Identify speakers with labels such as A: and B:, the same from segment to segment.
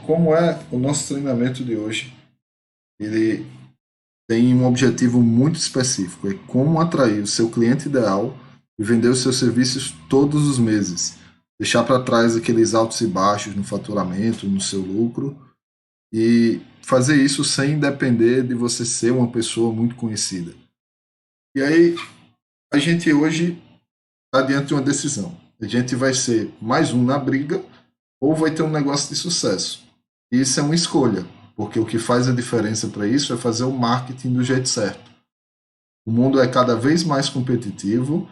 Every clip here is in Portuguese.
A: como é o nosso treinamento de hoje? Ele tem um objetivo muito específico, é como atrair o seu cliente ideal e vender os seus serviços todos os meses. Deixar para trás aqueles altos e baixos no faturamento, no seu lucro, e fazer isso sem depender de você ser uma pessoa muito conhecida. E aí, a gente hoje está diante de uma decisão. A gente vai ser mais um na briga ou vai ter um negócio de sucesso. E isso é uma escolha, porque o que faz a diferença para isso é fazer o marketing do jeito certo. O mundo é cada vez mais competitivo,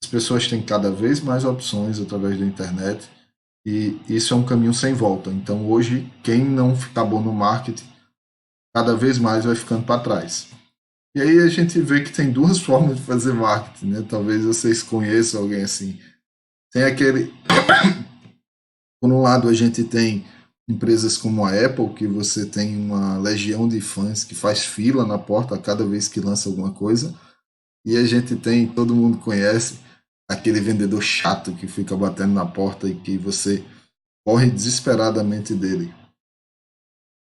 A: as pessoas têm cada vez mais opções através da internet e isso é um caminho sem volta. Então, hoje, quem não ficar bom no marketing, cada vez mais vai ficando para trás. E aí a gente vê que tem duas formas de fazer marketing, né? Talvez vocês conheçam alguém assim. Tem aquele, por um lado, a gente tem empresas como a Apple, que você tem uma legião de fãs que faz fila na porta a cada vez que lança alguma coisa. E a gente tem, todo mundo conhece, aquele vendedor chato que fica batendo na porta e que você corre desesperadamente dele.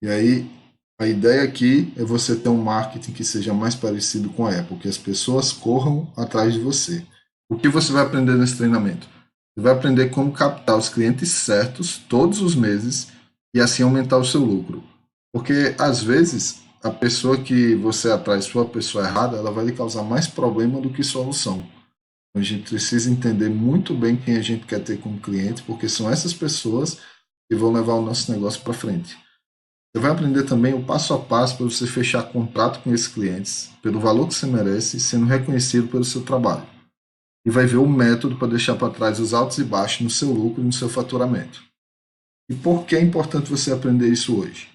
A: E aí, a ideia aqui é você ter um marketing que seja mais parecido com a Apple, que as pessoas corram atrás de você. O que você vai aprender nesse treinamento? Você vai aprender como captar os clientes certos todos os meses e assim aumentar o seu lucro. Porque às vezes a pessoa que você atrai, se for a pessoa errada, ela vai lhe causar mais problema do que solução. A gente precisa entender muito bem quem a gente quer ter como cliente, porque são essas pessoas que vão levar o nosso negócio para frente. Você vai aprender também o passo a passo para você fechar contrato com esses clientes, pelo valor que você merece, sendo reconhecido pelo seu trabalho. E vai ver o método para deixar para trás os altos e baixos no seu lucro e no seu faturamento. E por que é importante você aprender isso hoje?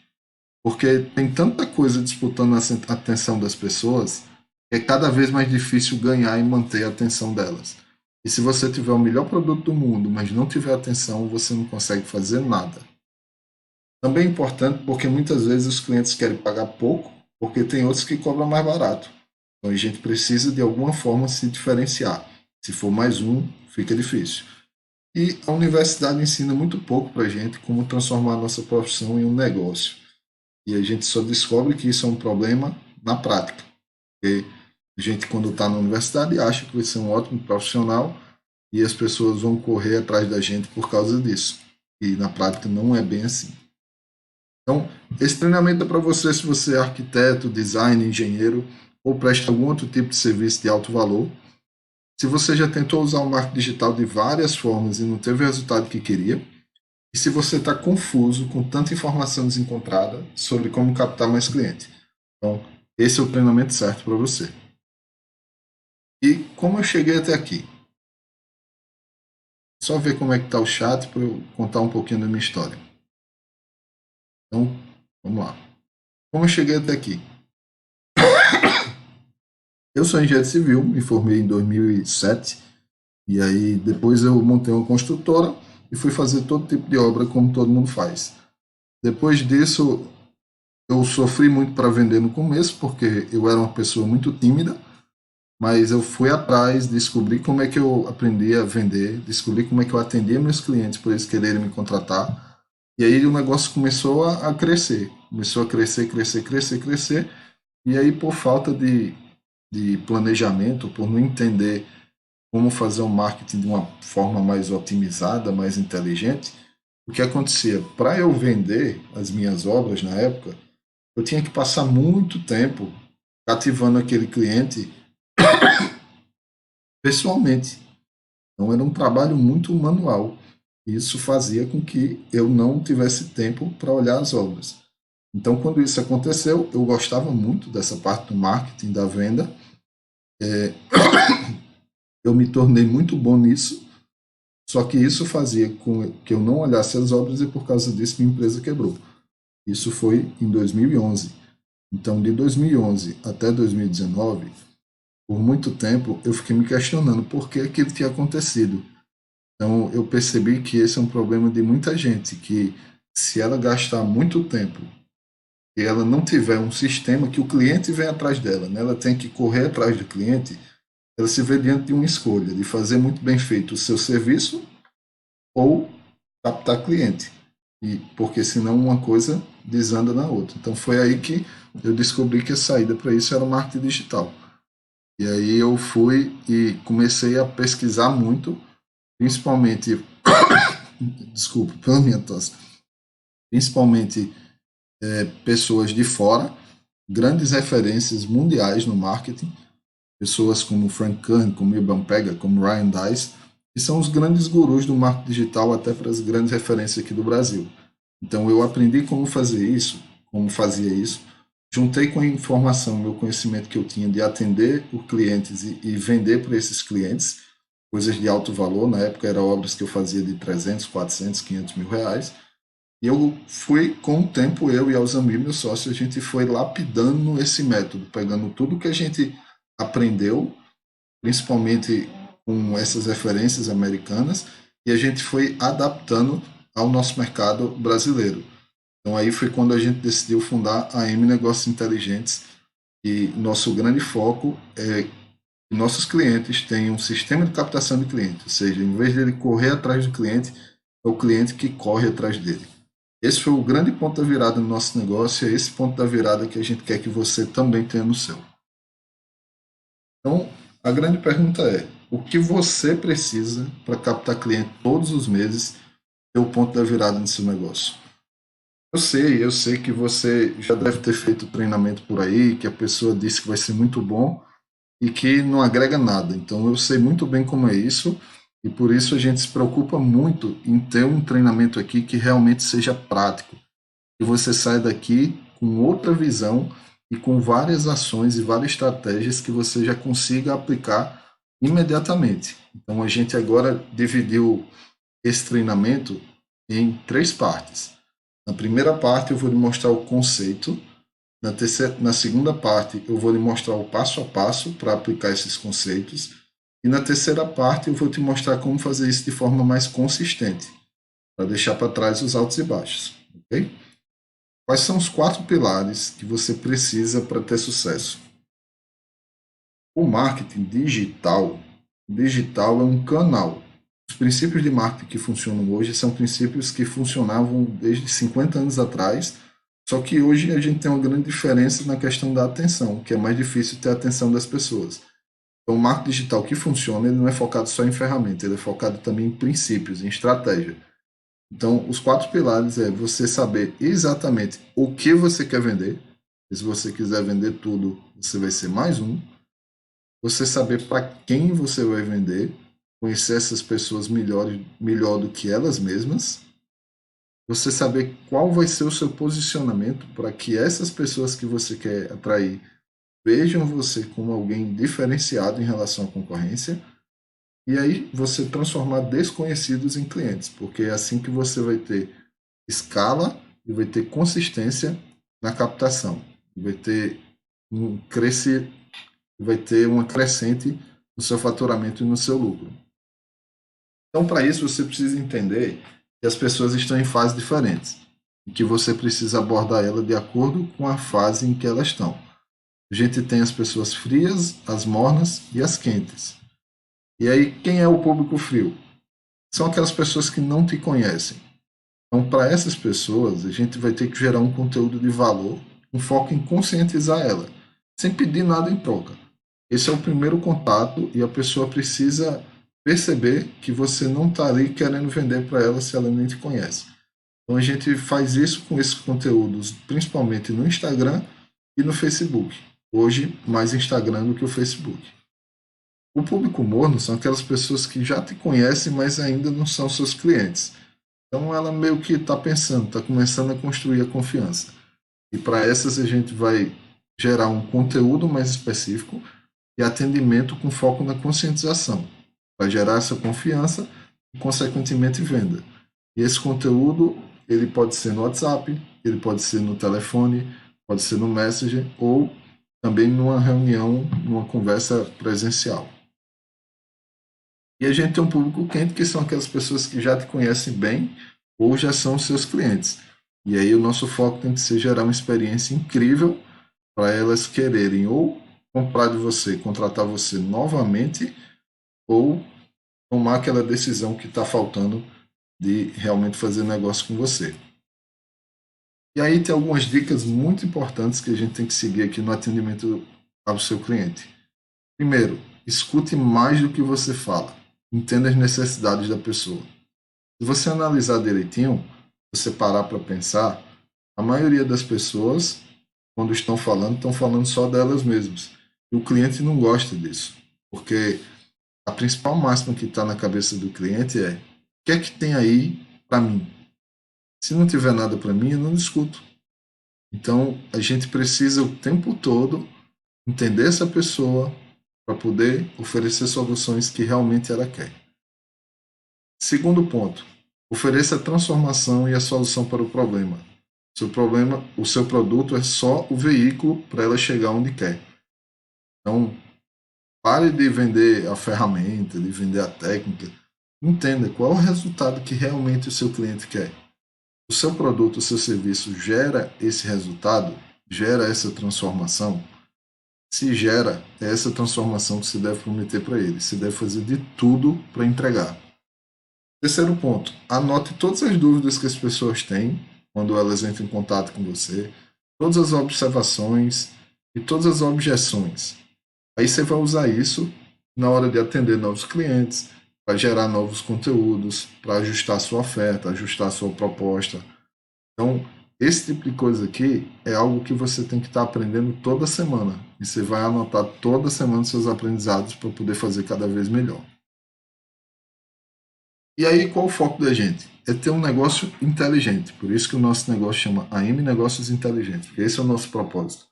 A: Porque tem tanta coisa disputando a atenção das pessoas que é cada vez mais difícil ganhar e manter a atenção delas. E se você tiver o melhor produto do mundo, mas não tiver atenção, você não consegue fazer nada. Também é importante porque muitas vezes os clientes querem pagar pouco, porque tem outros que cobram mais barato. Então a gente precisa de alguma forma se diferenciar. Se for mais um, fica difícil. E a universidade ensina muito pouco para a gente como transformar a nossa profissão em um negócio. E a gente só descobre que isso é um problema na prática. Porque a gente, quando está na universidade, acha que vai ser um ótimo profissional e as pessoas vão correr atrás da gente por causa disso. E na prática não é bem assim. Então, esse treinamento é para você se você é arquiteto, designer, engenheiro ou presta algum outro tipo de serviço de alto valor. Se você já tentou usar o marketing digital de várias formas e não teve o resultado que queria. E se você está confuso com tanta informação desencontrada sobre como captar mais cliente. Então, esse é o treinamento certo para você. E como eu cheguei até aqui? Só ver como é que está o chat para eu contar um pouquinho da minha história. Então, vamos lá. Como eu cheguei até aqui? Eu sou engenheiro civil, me formei em 2007 e aí depois eu montei uma construtora e fui fazer todo tipo de obra como todo mundo faz. Depois disso, eu sofri muito para vender no começo porque eu era uma pessoa muito tímida, mas eu fui atrás, descobri como é que eu aprendi a vender, descobri como é que eu atendia meus clientes por eles quererem me contratar. E aí o negócio começou a crescer, começou a crescer, crescer, crescer, crescer. E aí por falta de planejamento, por não entender como fazer o marketing de uma forma mais otimizada, mais inteligente, o que acontecia? Para eu vender as minhas obras na época, eu tinha que passar muito tempo cativando aquele cliente pessoalmente. Então era um trabalho muito manual. Isso fazia com que eu não tivesse tempo para olhar as obras. Então, quando isso aconteceu, eu gostava muito dessa parte do marketing, da venda. Eu me tornei muito bom nisso, só que isso fazia com que eu não olhasse as obras e por causa disso minha empresa quebrou. Isso foi em 2011. Então, de 2011 até 2019, por muito tempo, eu fiquei me questionando por que aquilo tinha acontecido. Então, eu percebi que esse é um problema de muita gente, que se ela gastar muito tempo e ela não tiver um sistema que o cliente vem atrás dela, né? Ela tem que correr atrás do cliente, ela se vê diante de uma escolha, de fazer muito bem feito o seu serviço ou captar cliente. e porque senão uma coisa desanda na outra. Então foi aí que eu descobri que a saída para isso era o marketing digital. E aí eu fui e comecei a pesquisar muito, principalmente, desculpa pela minha tosse, principalmente pessoas de fora, grandes referências mundiais no marketing, pessoas como Frank Kern, como Iban Pega, como Ryan Dice, que são os grandes gurus do marketing digital até para as grandes referências aqui do Brasil. Então eu aprendi como fazer isso, como fazia isso, juntei com a informação, meu conhecimento que eu tinha de atender os clientes e vender para esses clientes, coisas de alto valor, na época eram obras que eu fazia de 300, 400, 500 mil reais, e eu fui, com o tempo, eu e Alzamir, meu sócio, a gente foi lapidando esse método, pegando tudo que a gente aprendeu, principalmente com essas referências americanas, e a gente foi adaptando ao nosso mercado brasileiro. Então aí foi quando a gente decidiu fundar a M Negócios Inteligentes, e nosso grande foco é que nossos clientes tenham um sistema de captação de clientes, ou seja, em vez de ele correr atrás do cliente, é o cliente que corre atrás dele. Esse foi o grande ponto da virada no nosso negócio, e é esse ponto da virada que a gente quer que você também tenha no seu. Então, a grande pergunta é: o que você precisa para captar cliente todos os meses é o ponto da virada no seu negócio? Eu sei que você já deve ter feito treinamento por aí, que a pessoa disse que vai ser muito bom e que não agrega nada. Então, eu sei muito bem como é isso e por isso a gente se preocupa muito em ter um treinamento aqui que realmente seja prático, que você saia daqui com outra visão e com várias ações e várias estratégias que você já consiga aplicar imediatamente. Então a gente agora dividiu esse treinamento em três partes. Na primeira parte eu vou lhe mostrar o conceito, na segunda parte eu vou lhe mostrar o passo a passo para aplicar esses conceitos e na terceira parte eu vou te mostrar como fazer isso de forma mais consistente, para deixar para trás os altos e baixos, ok? Quais são os quatro pilares que você precisa para ter sucesso? O marketing digital é um canal. Os princípios de marketing que funcionam hoje são princípios que funcionavam desde 50 anos atrás, só que hoje a gente tem uma grande diferença na questão da atenção, que é mais difícil ter a atenção das pessoas. Então, o marketing digital que funciona, ele não é focado só em ferramenta, ele é focado também em princípios, em estratégia. Então, os quatro pilares é você saber exatamente o que você quer vender. E se você quiser vender tudo, você vai ser mais um. Você saber para quem você vai vender, conhecer essas pessoas melhor do que elas mesmas. Você saber qual vai ser o seu posicionamento para que essas pessoas que você quer atrair vejam você como alguém diferenciado em relação à concorrência. E aí você transformar desconhecidos em clientes, porque é assim que você vai ter escala e vai ter consistência na captação. E vai ter um crescer, vai ter uma crescente no seu faturamento e no seu lucro. Então, para isso, você precisa entender que as pessoas estão em fases diferentes e que você precisa abordar ela de acordo com a fase em que elas estão. A gente tem as pessoas frias, as mornas e as quentes. E aí, quem é o público frio? São aquelas pessoas que não te conhecem. Então, para essas pessoas, a gente vai ter que gerar um conteúdo de valor, um foco em conscientizar ela, sem pedir nada em troca. Esse é o primeiro contato e a pessoa precisa perceber que você não está ali querendo vender para ela se ela nem te conhece. Então, a gente faz isso com esses conteúdos, principalmente no Instagram e no Facebook. Hoje, mais Instagram do que o Facebook. O público morno são aquelas pessoas que já te conhecem, mas ainda não são seus clientes. Então ela meio que está pensando, está começando a construir a confiança. E para essas a gente vai gerar um conteúdo mais específico e atendimento com foco na conscientização, para gerar essa confiança e consequentemente venda. E esse conteúdo ele pode ser no WhatsApp, ele pode ser no telefone, pode ser no Messenger ou também numa reunião, numa conversa presencial. E a gente tem um público quente, que são aquelas pessoas que já te conhecem bem ou já são seus clientes. E aí o nosso foco tem que ser gerar uma experiência incrível para elas quererem ou comprar de você, contratar você novamente, ou tomar aquela decisão que está faltando de realmente fazer negócio com você. E aí tem algumas dicas muito importantes que a gente tem que seguir aqui no atendimento ao seu cliente. Primeiro, escute mais do que você fala. Entenda as necessidades da pessoa. Se você analisar direitinho, você parar para pensar, a maioria das pessoas, quando estão falando só delas mesmas. E o cliente não gosta disso, porque a principal máxima que está na cabeça do cliente é: o que é que tem aí para mim? Se não tiver nada para mim, eu não discuto. Então, a gente precisa o tempo todo entender essa pessoa para poder oferecer soluções que realmente ela quer. Segundo ponto, ofereça a transformação e a solução para o problema. O seu produto é só o veículo para ela chegar onde quer. Então, pare de vender a ferramenta, de vender a técnica. Entenda qual é o resultado que realmente o seu cliente quer. O seu produto, o seu serviço gera esse resultado? Gera essa transformação? Se gera, é essa transformação que você deve prometer para ele. Você deve fazer de tudo para entregar. Terceiro ponto, anote todas as dúvidas que as pessoas têm quando elas entram em contato com você, todas as observações e todas as objeções. Aí você vai usar isso na hora de atender novos clientes, para gerar novos conteúdos, para ajustar sua oferta, ajustar sua proposta. Então, esse tipo de coisa aqui é algo que você tem que estar aprendendo toda semana. E você vai anotar toda semana seus aprendizados para poder fazer cada vez melhor. E aí, qual o foco da gente? É ter um negócio inteligente. Por isso que o nosso negócio chama AM Negócios Inteligentes, porque esse é o nosso propósito.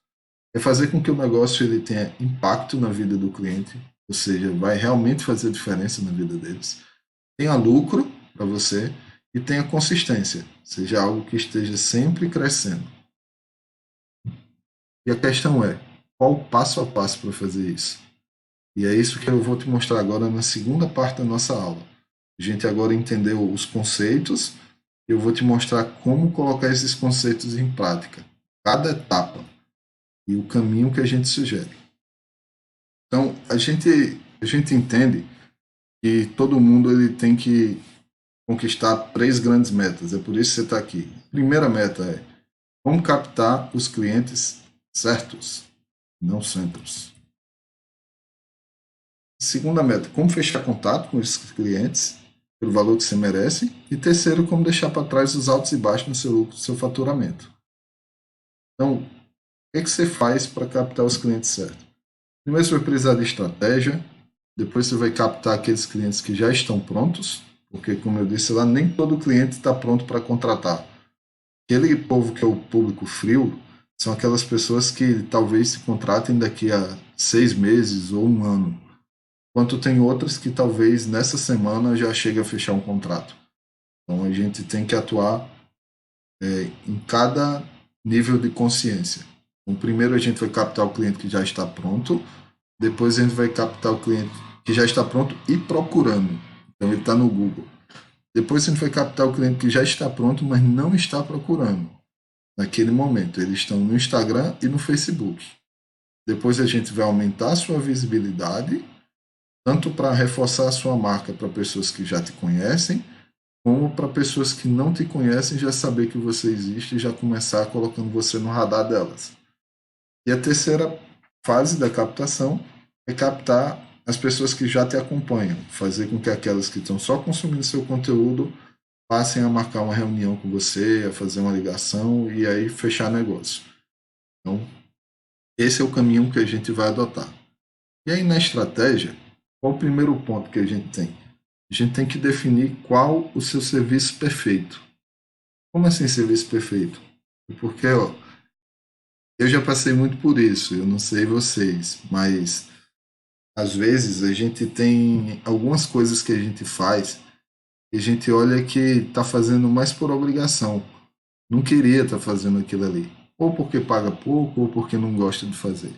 A: É fazer com que o negócio ele tenha impacto na vida do cliente, ou seja, vai realmente fazer diferença na vida deles. Tenha lucro para você e tenha consistência, seja algo que esteja sempre crescendo. E a questão é, qual o passo a passo para fazer isso? E é isso que eu vou te mostrar agora na segunda parte da nossa aula. A gente agora entendeu os conceitos, eu vou te mostrar como colocar esses conceitos em prática, cada etapa e o caminho que a gente sugere. Então, a gente entende que todo mundo ele tem que conquistar três grandes metas, é por isso que você está aqui. Primeira meta é como captar os clientes certos, não centros. Segunda meta, como fechar contato com esses clientes pelo valor que você merece. E terceiro, como deixar para trás os altos e baixos no seu lucro, no seu faturamento. Então, o que você faz para captar os clientes certos? Primeiro você vai precisar de estratégia, depois você vai captar aqueles clientes que já estão prontos, porque, como eu disse lá, nem todo cliente está pronto para contratar. Aquele povo que é o público frio são aquelas pessoas que talvez se contratem daqui a 6 meses ou um ano, enquanto tem outras que talvez nessa semana já chegue a fechar um contrato. Então a gente tem que atuar em cada nível de consciência. Então, primeiro a gente vai captar o cliente que já está pronto, depois a gente vai captar o cliente que já está pronto e procurando. Então ele está no Google. Depois a gente vai captar o cliente que já está pronto, mas não está procurando naquele momento. Eles estão no Instagram e no Facebook. Depois a gente vai aumentar a sua visibilidade, tanto para reforçar a sua marca para pessoas que já te conhecem, como para pessoas que não te conhecem já saber que você existe e já começar colocando você no radar delas. E a terceira fase da captação é captar as pessoas que já te acompanham, fazer com que aquelas que estão só consumindo seu conteúdo passem a marcar uma reunião com você, a fazer uma ligação e aí fechar negócio. Então, esse é o caminho que a gente vai adotar. E aí na estratégia, qual o primeiro ponto que a gente tem? A gente tem que definir qual o seu serviço perfeito. Como assim serviço perfeito? Porque ó, eu já passei muito por isso, eu não sei vocês, mas às vezes a gente tem algumas coisas que a gente faz e a gente olha que está fazendo mais por obrigação. Não queria estar fazendo aquilo ali. Ou porque paga pouco, ou porque não gosta de fazer.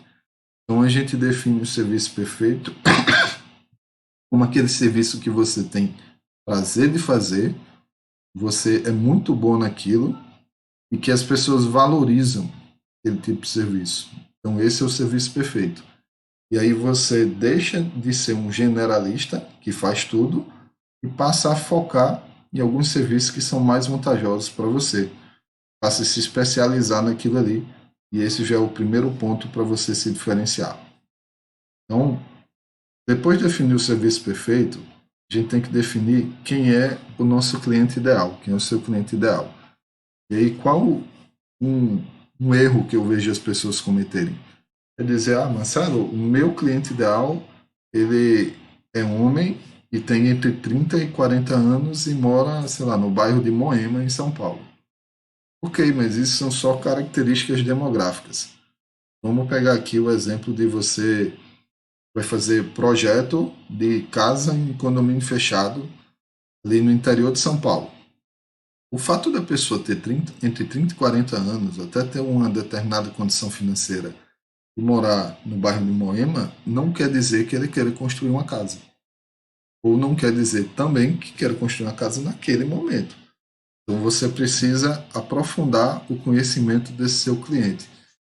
A: Então a gente define o serviço perfeito como aquele serviço que você tem prazer de fazer, você é muito bom naquilo e que as pessoas valorizam aquele tipo de serviço. Então esse é o serviço perfeito. E aí você deixa de ser um generalista que faz tudo e passa a focar em alguns serviços que são mais vantajosos para você. passe a se especializar naquilo ali. E esse já é o primeiro ponto para você se diferenciar. Então, depois de definir o serviço perfeito, a gente tem que definir quem é o nosso cliente ideal, quem é o seu cliente ideal. E aí, qual um, um erro que eu vejo as pessoas cometerem? É dizer, Marcelo, o meu cliente ideal, ele é homem e tem entre 30 e 40 anos e mora, sei lá, no bairro de Moema, em São Paulo. Ok, mas isso são só características demográficas. Vamos pegar aqui o exemplo de você vai fazer projeto de casa em condomínio fechado ali no interior de São Paulo. O fato da pessoa ter entre 30 e 40 anos, até ter uma determinada condição financeira e morar no bairro de Moema, não quer dizer que ele queira construir uma casa. Ou não quer dizer também que queira construir uma casa naquele momento. Então você precisa aprofundar o conhecimento desse seu cliente,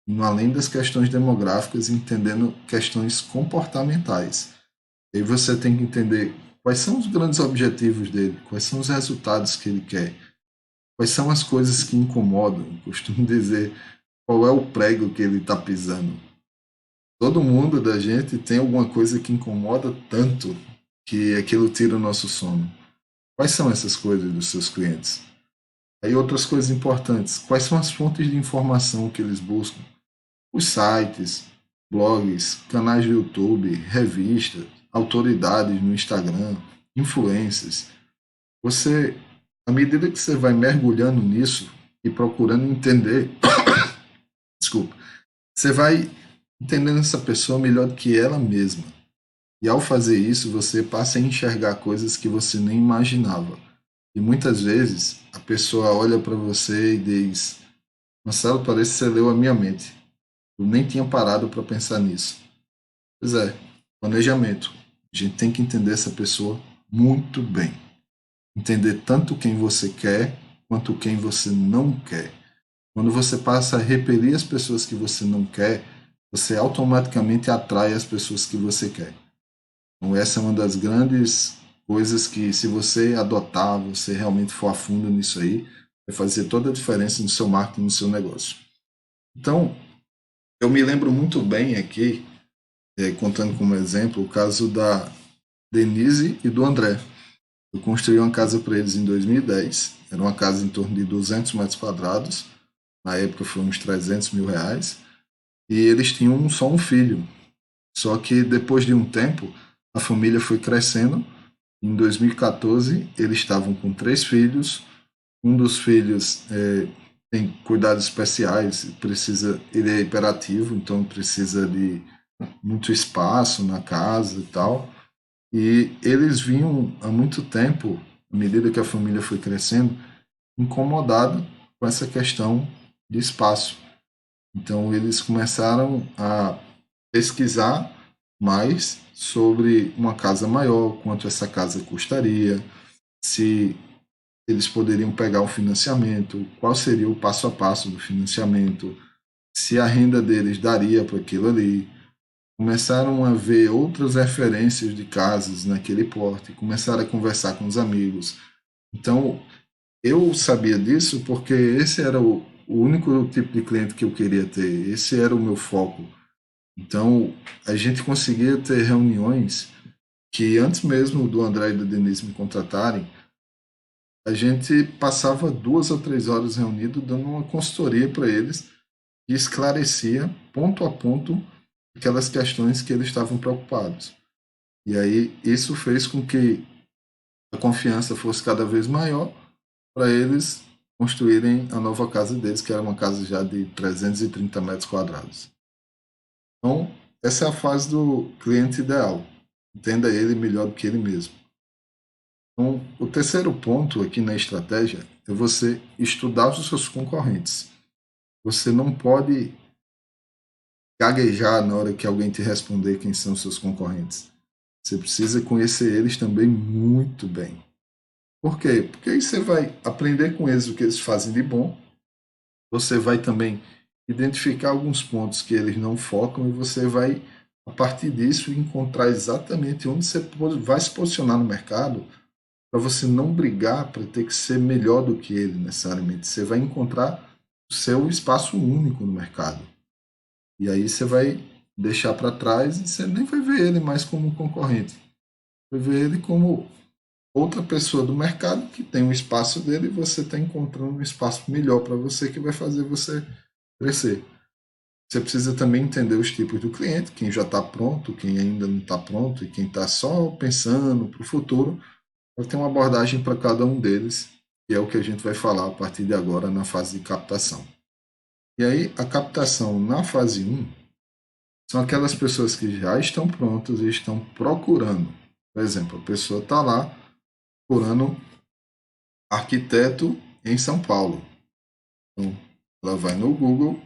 A: indo além das questões demográficas, entendendo questões comportamentais. E aí você tem que entender quais são os grandes objetivos dele, quais são os resultados que ele quer, quais são as coisas que incomodam. Eu costumo dizer qual é o prego que ele está pisando. Todo mundo da gente tem alguma coisa que incomoda tanto que aquilo tira o nosso sono. Quais são essas coisas dos seus clientes? Aí outras coisas importantes. Quais são as fontes de informação que eles buscam? Os sites, blogs, canais do YouTube, revistas, autoridades no Instagram, influências. Você, à medida que você vai mergulhando nisso e procurando entender, desculpa, você vai entendendo essa pessoa melhor do que ela mesma. E ao fazer isso, você passa a enxergar coisas que você nem imaginava. E muitas vezes a pessoa olha para você e diz: Marcelo, parece que você leu a minha mente. Eu nem tinha parado para pensar nisso. Pois é, planejamento. A gente tem que entender essa pessoa muito bem. Entender tanto quem você quer quanto quem você não quer. Quando você passa a repelir as pessoas que você não quer, você automaticamente atrai as pessoas que você quer. Então, essa é uma das grandes coisas que, se você adotar, você realmente for a fundo nisso aí, vai fazer toda a diferença no seu marketing, no seu negócio. Então, eu me lembro muito bem aqui, contando como exemplo, o caso da Denise e do André. Eu construí uma casa para eles em 2010. Era uma casa em torno de 200 metros quadrados. Na época foi uns 300 mil reais. E eles tinham só um filho. Só que depois de um tempo, a família foi crescendo. Em 2014, eles estavam com 3 filhos. Um dos filhos tem cuidados especiais, ele é hiperativo, então precisa de muito espaço na casa e tal. E eles vinham há muito tempo, à medida que a família foi crescendo, incomodado com essa questão de espaço. Então eles começaram a pesquisar mais sobre uma casa maior, quanto essa casa custaria, se eles poderiam pegar o financiamento, qual seria o passo a passo do financiamento, se a renda deles daria para aquilo ali. Começaram a ver outras referências de casas naquele porte, começaram a conversar com os amigos. Então, eu sabia disso porque esse era o único tipo de cliente que eu queria ter, esse era o meu foco. Então, a gente conseguia ter reuniões que, antes mesmo do André e da Denise me contratarem, a gente passava 2 ou 3 horas reunido dando uma consultoria para eles e esclarecia ponto a ponto aquelas questões que eles estavam preocupados. E aí isso fez com que a confiança fosse cada vez maior para eles construírem a nova casa deles, que era uma casa já de 330 metros quadrados. Então, essa é a fase do cliente ideal. Entenda ele melhor do que ele mesmo. Então, o terceiro ponto aqui na estratégia é você estudar os seus concorrentes. Você não pode gaguejar na hora que alguém te responder quem são seus concorrentes. Você precisa conhecer eles também muito bem. Por quê? Porque aí você vai aprender com eles o que eles fazem de bom, você vai também identificar alguns pontos que eles não focam e você vai, a partir disso, encontrar exatamente onde você vai se posicionar no mercado para você não brigar para ter que ser melhor do que ele necessariamente. Você vai encontrar o seu espaço único no mercado. E aí você vai deixar para trás e você nem vai ver ele mais como um concorrente. Vai ver ele como outra pessoa do mercado que tem um espaço dele e você está encontrando um espaço melhor para você que vai fazer você crescer. Você precisa também entender os tipos do cliente, quem já está pronto, quem ainda não está pronto e quem está só pensando para o futuro. Eu tenho uma abordagem para cada um deles, que é o que a gente vai falar a partir de agora na fase de captação. E aí, a captação na fase um são aquelas pessoas que já estão prontas e estão procurando. Por exemplo, a pessoa está lá procurando arquiteto em São Paulo. Então, ela vai no Google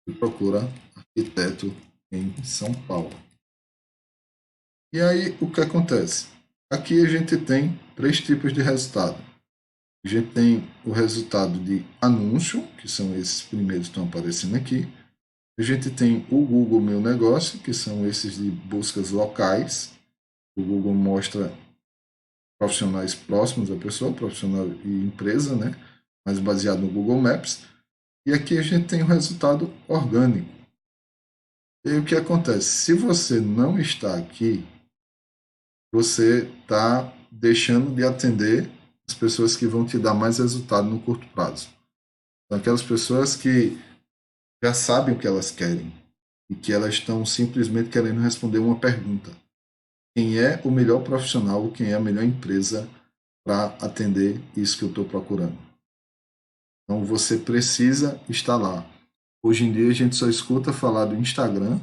A: e procura arquiteto em São Paulo. E aí, o que acontece? Aqui a gente tem três tipos de resultado. A gente tem o resultado de anúncio, que são esses primeiros que estão aparecendo aqui. A gente tem o Google Meu Negócio, que são esses de buscas locais. O Google mostra profissionais próximos da pessoa, profissional e empresa, né? Mas baseado no Google Maps. E aqui a gente tem o resultado orgânico. E aí, o que acontece? Se você não está aqui, você está deixando de atender as pessoas que vão te dar mais resultado no curto prazo. São aquelas pessoas que já sabem o que elas querem e que elas estão simplesmente querendo responder uma pergunta. Quem é o melhor profissional, quem é a melhor empresa para atender isso que eu estou procurando? Então você precisa estar lá. Hoje em dia a gente só escuta falar do Instagram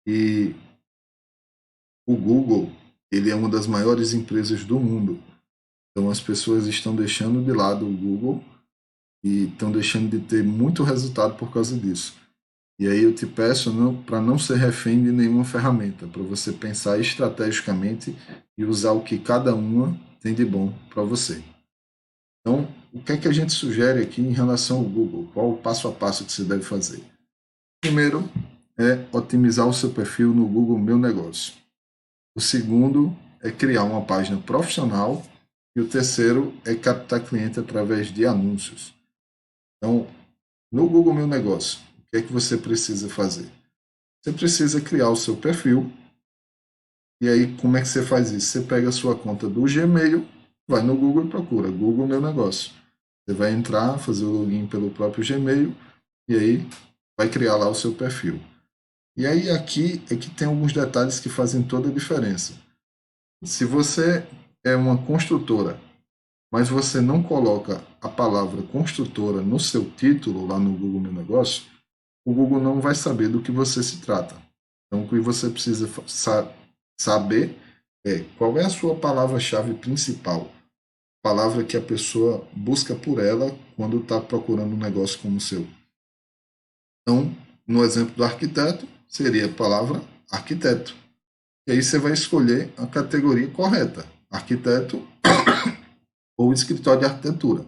A: e o Google, ele é uma das maiores empresas do mundo. Então as pessoas estão deixando de lado o Google e estão deixando de ter muito resultado por causa disso. E aí eu te peço para não ser refém de nenhuma ferramenta, para você pensar estrategicamente e usar o que cada uma tem de bom para você. Então, o que é que a gente sugere aqui em relação ao Google? Qual o passo a passo que você deve fazer? Primeiro é otimizar o seu perfil no Google Meu Negócio. O segundo é criar uma página profissional e o terceiro é captar cliente através de anúncios. Então, no Google Meu Negócio, o que é que você precisa fazer? Você precisa criar o seu perfil. E aí, como é que você faz isso? Você pega a sua conta do Gmail, vai no Google e procura Google Meu Negócio. Você vai entrar, fazer o login pelo próprio Gmail e aí vai criar lá o seu perfil. E aí aqui é que tem alguns detalhes que fazem toda a diferença. Se você é uma construtora, mas você não coloca a palavra construtora no seu título lá no Google Meu Negócio, o Google não vai saber do que você se trata. Então, o que você precisa saber é qual é a sua palavra-chave principal, palavra que a pessoa busca por ela quando está procurando um negócio como o seu. Então, no exemplo do arquiteto, seria a palavra arquiteto. E aí você vai escolher a categoria correta, arquiteto ou escritório de arquitetura.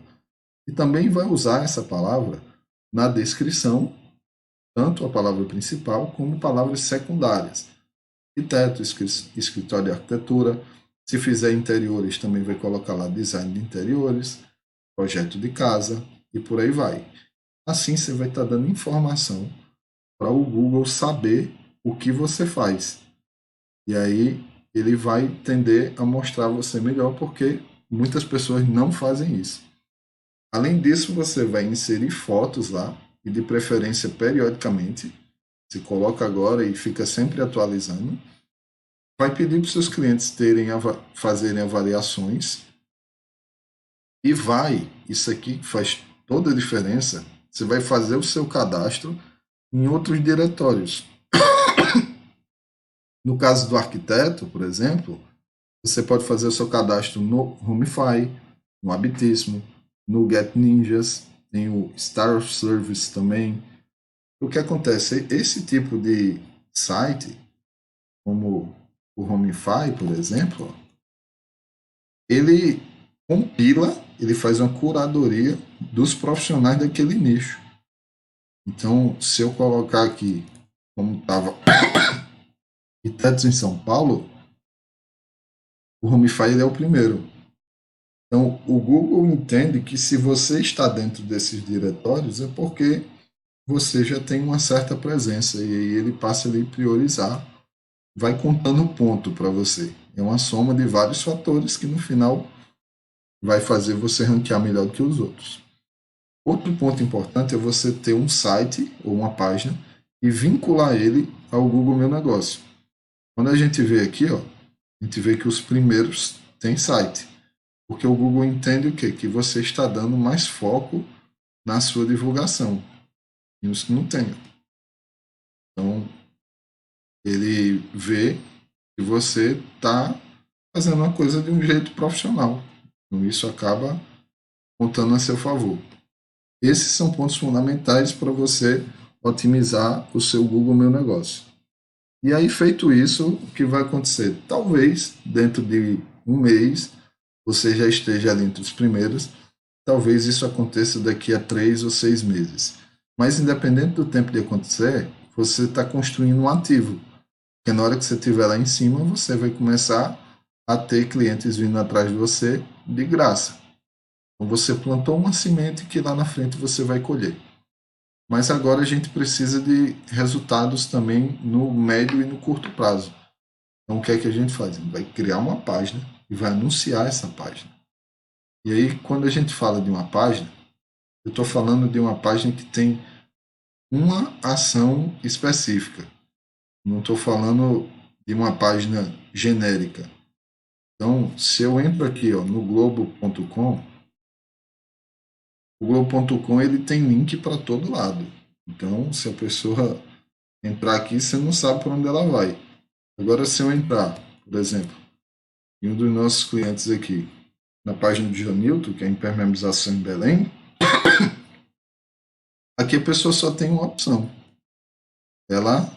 A: E também vai usar essa palavra na descrição, tanto a palavra principal como palavras secundárias. Arquiteto, escritório de arquitetura. Se fizer interiores, também vai colocar lá design de interiores, projeto de casa e por aí vai. Assim você vai estar dando informação para o Google saber o que você faz. E aí ele vai tender a mostrar você melhor, porque muitas pessoas não fazem isso. Além disso, você vai inserir fotos lá, e de preferência periodicamente. Se coloca agora e fica sempre atualizando. Vai pedir para os seus clientes fazerem avaliações. E isso aqui faz toda a diferença, você vai fazer o seu cadastro em outros diretórios. No caso do arquiteto, por exemplo, você pode fazer o seu cadastro no Homify, no Habitismo, no Get Ninjas, tem o Star Service também. O que acontece? Esse tipo de site, como o Homify, por exemplo, ele compila, ele faz uma curadoria dos profissionais daquele nicho. Então, se eu colocar aqui, como estava arquitetos em São Paulo, o Homify ele é o primeiro. Então, o Google entende que se você está dentro desses diretórios é porque você já tem uma certa presença e aí ele passa ali a priorizar, vai contando ponto para você. É uma soma de vários fatores que no final vai fazer você ranquear melhor do que os outros. Outro ponto importante é você ter um site ou uma página e vincular ele ao Google Meu Negócio. Quando a gente vê aqui, ó, a gente vê que os primeiros têm site, porque o Google entende o quê? Que você está dando mais foco na sua divulgação e os que não têm. Então, ele vê que você está fazendo uma coisa de um jeito profissional. Então, isso acaba contando a seu favor. Esses são pontos fundamentais para você otimizar o seu Google Meu Negócio. E aí, feito isso, o que vai acontecer? Talvez, dentro de um mês, você já esteja ali entre os primeiros. Talvez isso aconteça daqui a 3 ou 6 meses. Mas, independente do tempo de acontecer, você está construindo um ativo. Porque na hora que você estiver lá em cima, você vai começar a ter clientes vindo atrás de você de graça. Então, você plantou uma semente que lá na frente você vai colher. Mas agora a gente precisa de resultados também no médio e no curto prazo. Então, o que é que a gente faz? A gente vai criar uma página e vai anunciar essa página. E aí, quando a gente fala de uma página, eu estou falando de uma página que tem uma ação específica. Não estou falando de uma página genérica. Então, se eu entro aqui ó, no globo.com, o globo.com ele tem link para todo lado. Então, se a pessoa entrar aqui, você não sabe para onde ela vai. Agora, se eu entrar, por exemplo, em um dos nossos clientes aqui, na página de Janilton, que é a impermeabilização em Belém, aqui a pessoa só tem uma opção. Ela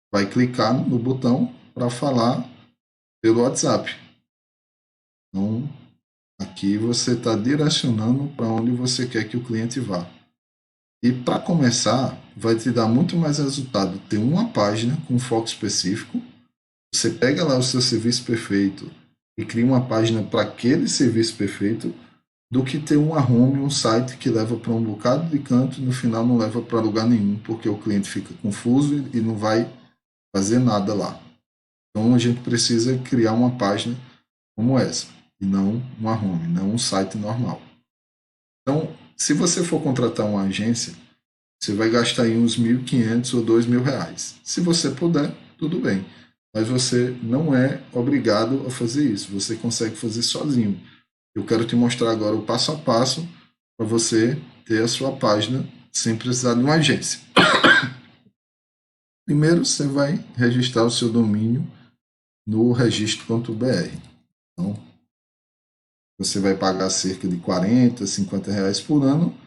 A: vai clicar no botão para falar pelo WhatsApp. Então, aqui você está direcionando para onde você quer que o cliente vá. E para começar, vai te dar muito mais resultado ter uma página com foco específico. Você pega lá o seu serviço perfeito e cria uma página para aquele serviço perfeito, do que ter uma home, um site que leva para um bocado de canto e no final não leva para lugar nenhum, porque o cliente fica confuso e não vai fazer nada lá. Então a gente precisa criar uma página como essa, e não uma home, não um site normal. Então, se você for contratar uma agência, você vai gastar aí uns 1.500 ou R$ 2.000. Se você puder, tudo bem. Mas você não é obrigado a fazer isso. Você consegue fazer sozinho. Eu quero te mostrar agora o passo a passo para você ter a sua página sem precisar de uma agência. Primeiro, você vai registrar o seu domínio no registro.br. Então, você vai pagar cerca de 40, R$ 50 por ano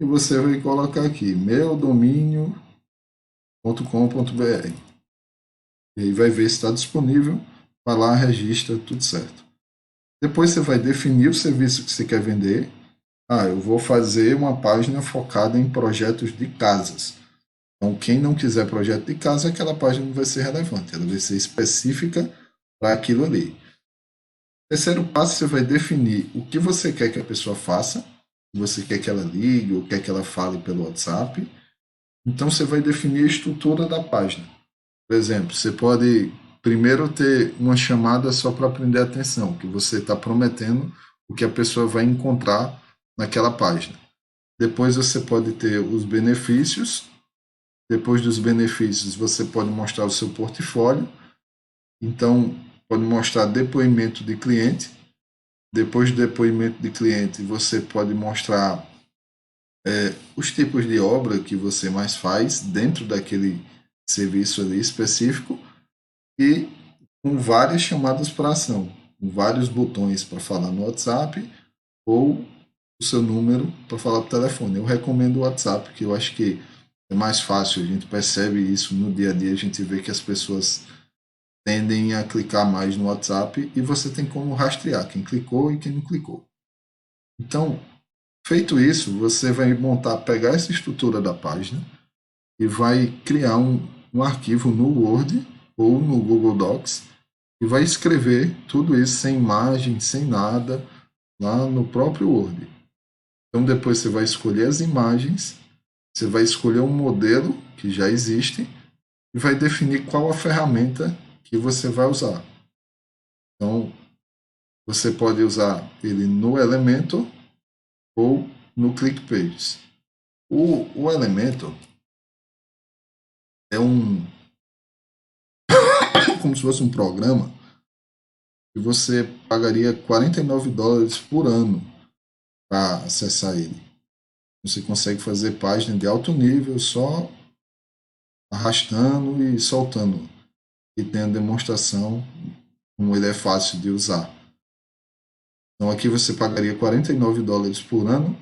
A: e você vai colocar aqui meudomínio.com.br. E aí vai ver se está disponível, vai lá, registra, tudo certo. Depois você vai definir o serviço que você quer vender. Eu vou fazer uma página focada em projetos de casas. Então, quem não quiser projeto de casa, aquela página não vai ser relevante, ela vai ser específica para aquilo ali. Terceiro passo, você vai definir o que você quer que a pessoa faça. Você quer que ela ligue ou quer que ela fale pelo WhatsApp. Então, você vai definir a estrutura da página. Por exemplo, você pode primeiro ter uma chamada só para prender a atenção, que você está prometendo o que a pessoa vai encontrar naquela página. Depois você pode ter os benefícios. Depois dos benefícios, você pode mostrar o seu portfólio. Então, pode mostrar depoimento de cliente. Depois do depoimento de cliente, você pode mostrar os tipos de obra que você mais faz dentro daquele serviço ali específico e com várias chamadas para ação, com vários botões para falar no WhatsApp ou o seu número para falar por telefone. Eu recomendo o WhatsApp, que eu acho que é mais fácil, a gente percebe isso no dia a dia, a gente vê que as pessoas tendem a clicar mais no WhatsApp e você tem como rastrear quem clicou e quem não clicou. Então, feito isso, você vai montar, pegar essa estrutura da página e vai criar um arquivo no Word ou no Google Docs e vai escrever tudo isso sem imagem, sem nada, lá no próprio Word. Então depois você vai escolher as imagens, você vai escolher um modelo que já existe e vai definir qual a ferramenta que você vai usar. Então você pode usar ele no Elementor ou no ClickPages. O Elementor é como se fosse um programa que você pagaria US$ 49 por ano para acessar ele. Você consegue fazer página de alto nível só arrastando e soltando. E tem a demonstração como ele é fácil de usar. Então aqui você pagaria US$ 49 por ano,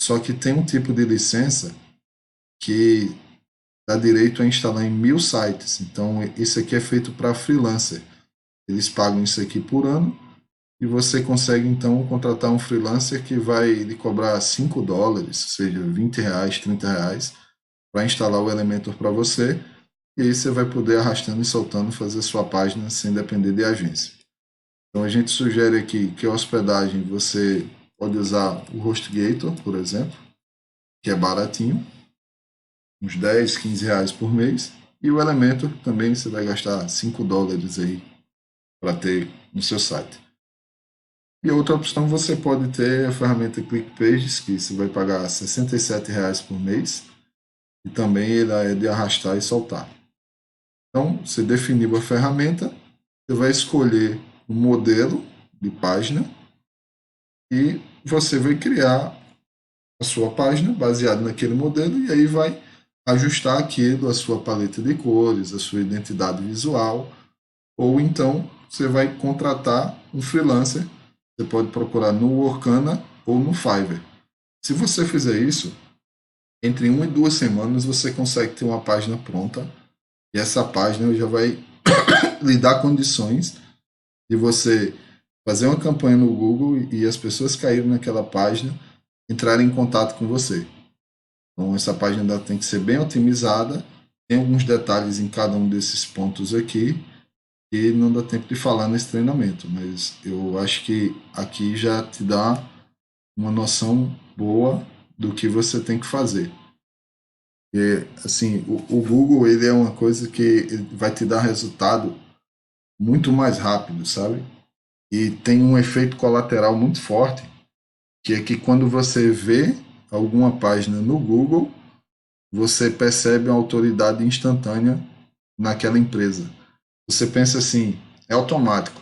A: só que tem um tipo de licença que dá direito a instalar em 1.000 sites. Então isso aqui é feito para freelancer. Eles pagam isso aqui por ano e você consegue então contratar um freelancer que vai lhe cobrar US$ 5, ou seja, R$ 20, R$ 30, para instalar o Elementor para você. E aí você vai poder arrastando e soltando fazer sua página sem depender de agência. Então a gente sugere aqui que a hospedagem você pode usar o HostGator, por exemplo, que é baratinho, uns 10, R$ 15 por mês. E o Elementor também você vai gastar US$ 5 aí para ter no seu site. E outra opção você pode ter a ferramenta ClickPages, que você vai pagar R$ 67 por mês. E também ela é de arrastar e soltar. Então, você definiu a ferramenta, você vai escolher o modelo de página e você vai criar a sua página baseada naquele modelo e aí vai ajustar aquilo, a sua paleta de cores, a sua identidade visual, ou então você vai contratar um freelancer. Você pode procurar no Workana ou no Fiverr. Se você fizer isso, entre 1 e 2 semanas você consegue ter uma página pronta e essa página já vai lhe dar condições de você fazer uma campanha no Google e as pessoas caírem naquela página entrarem em contato com você. Então essa página tem que ser bem otimizada, tem alguns detalhes em cada um desses pontos aqui e não dá tempo de falar nesse treinamento, mas eu acho que aqui já te dá uma noção boa do que você tem que fazer. E, assim, o Google ele é uma coisa que vai te dar resultado muito mais rápido, sabe? E tem um efeito colateral muito forte, que é que quando você vê alguma página no Google, você percebe uma autoridade instantânea naquela empresa. Você pensa assim, é automático.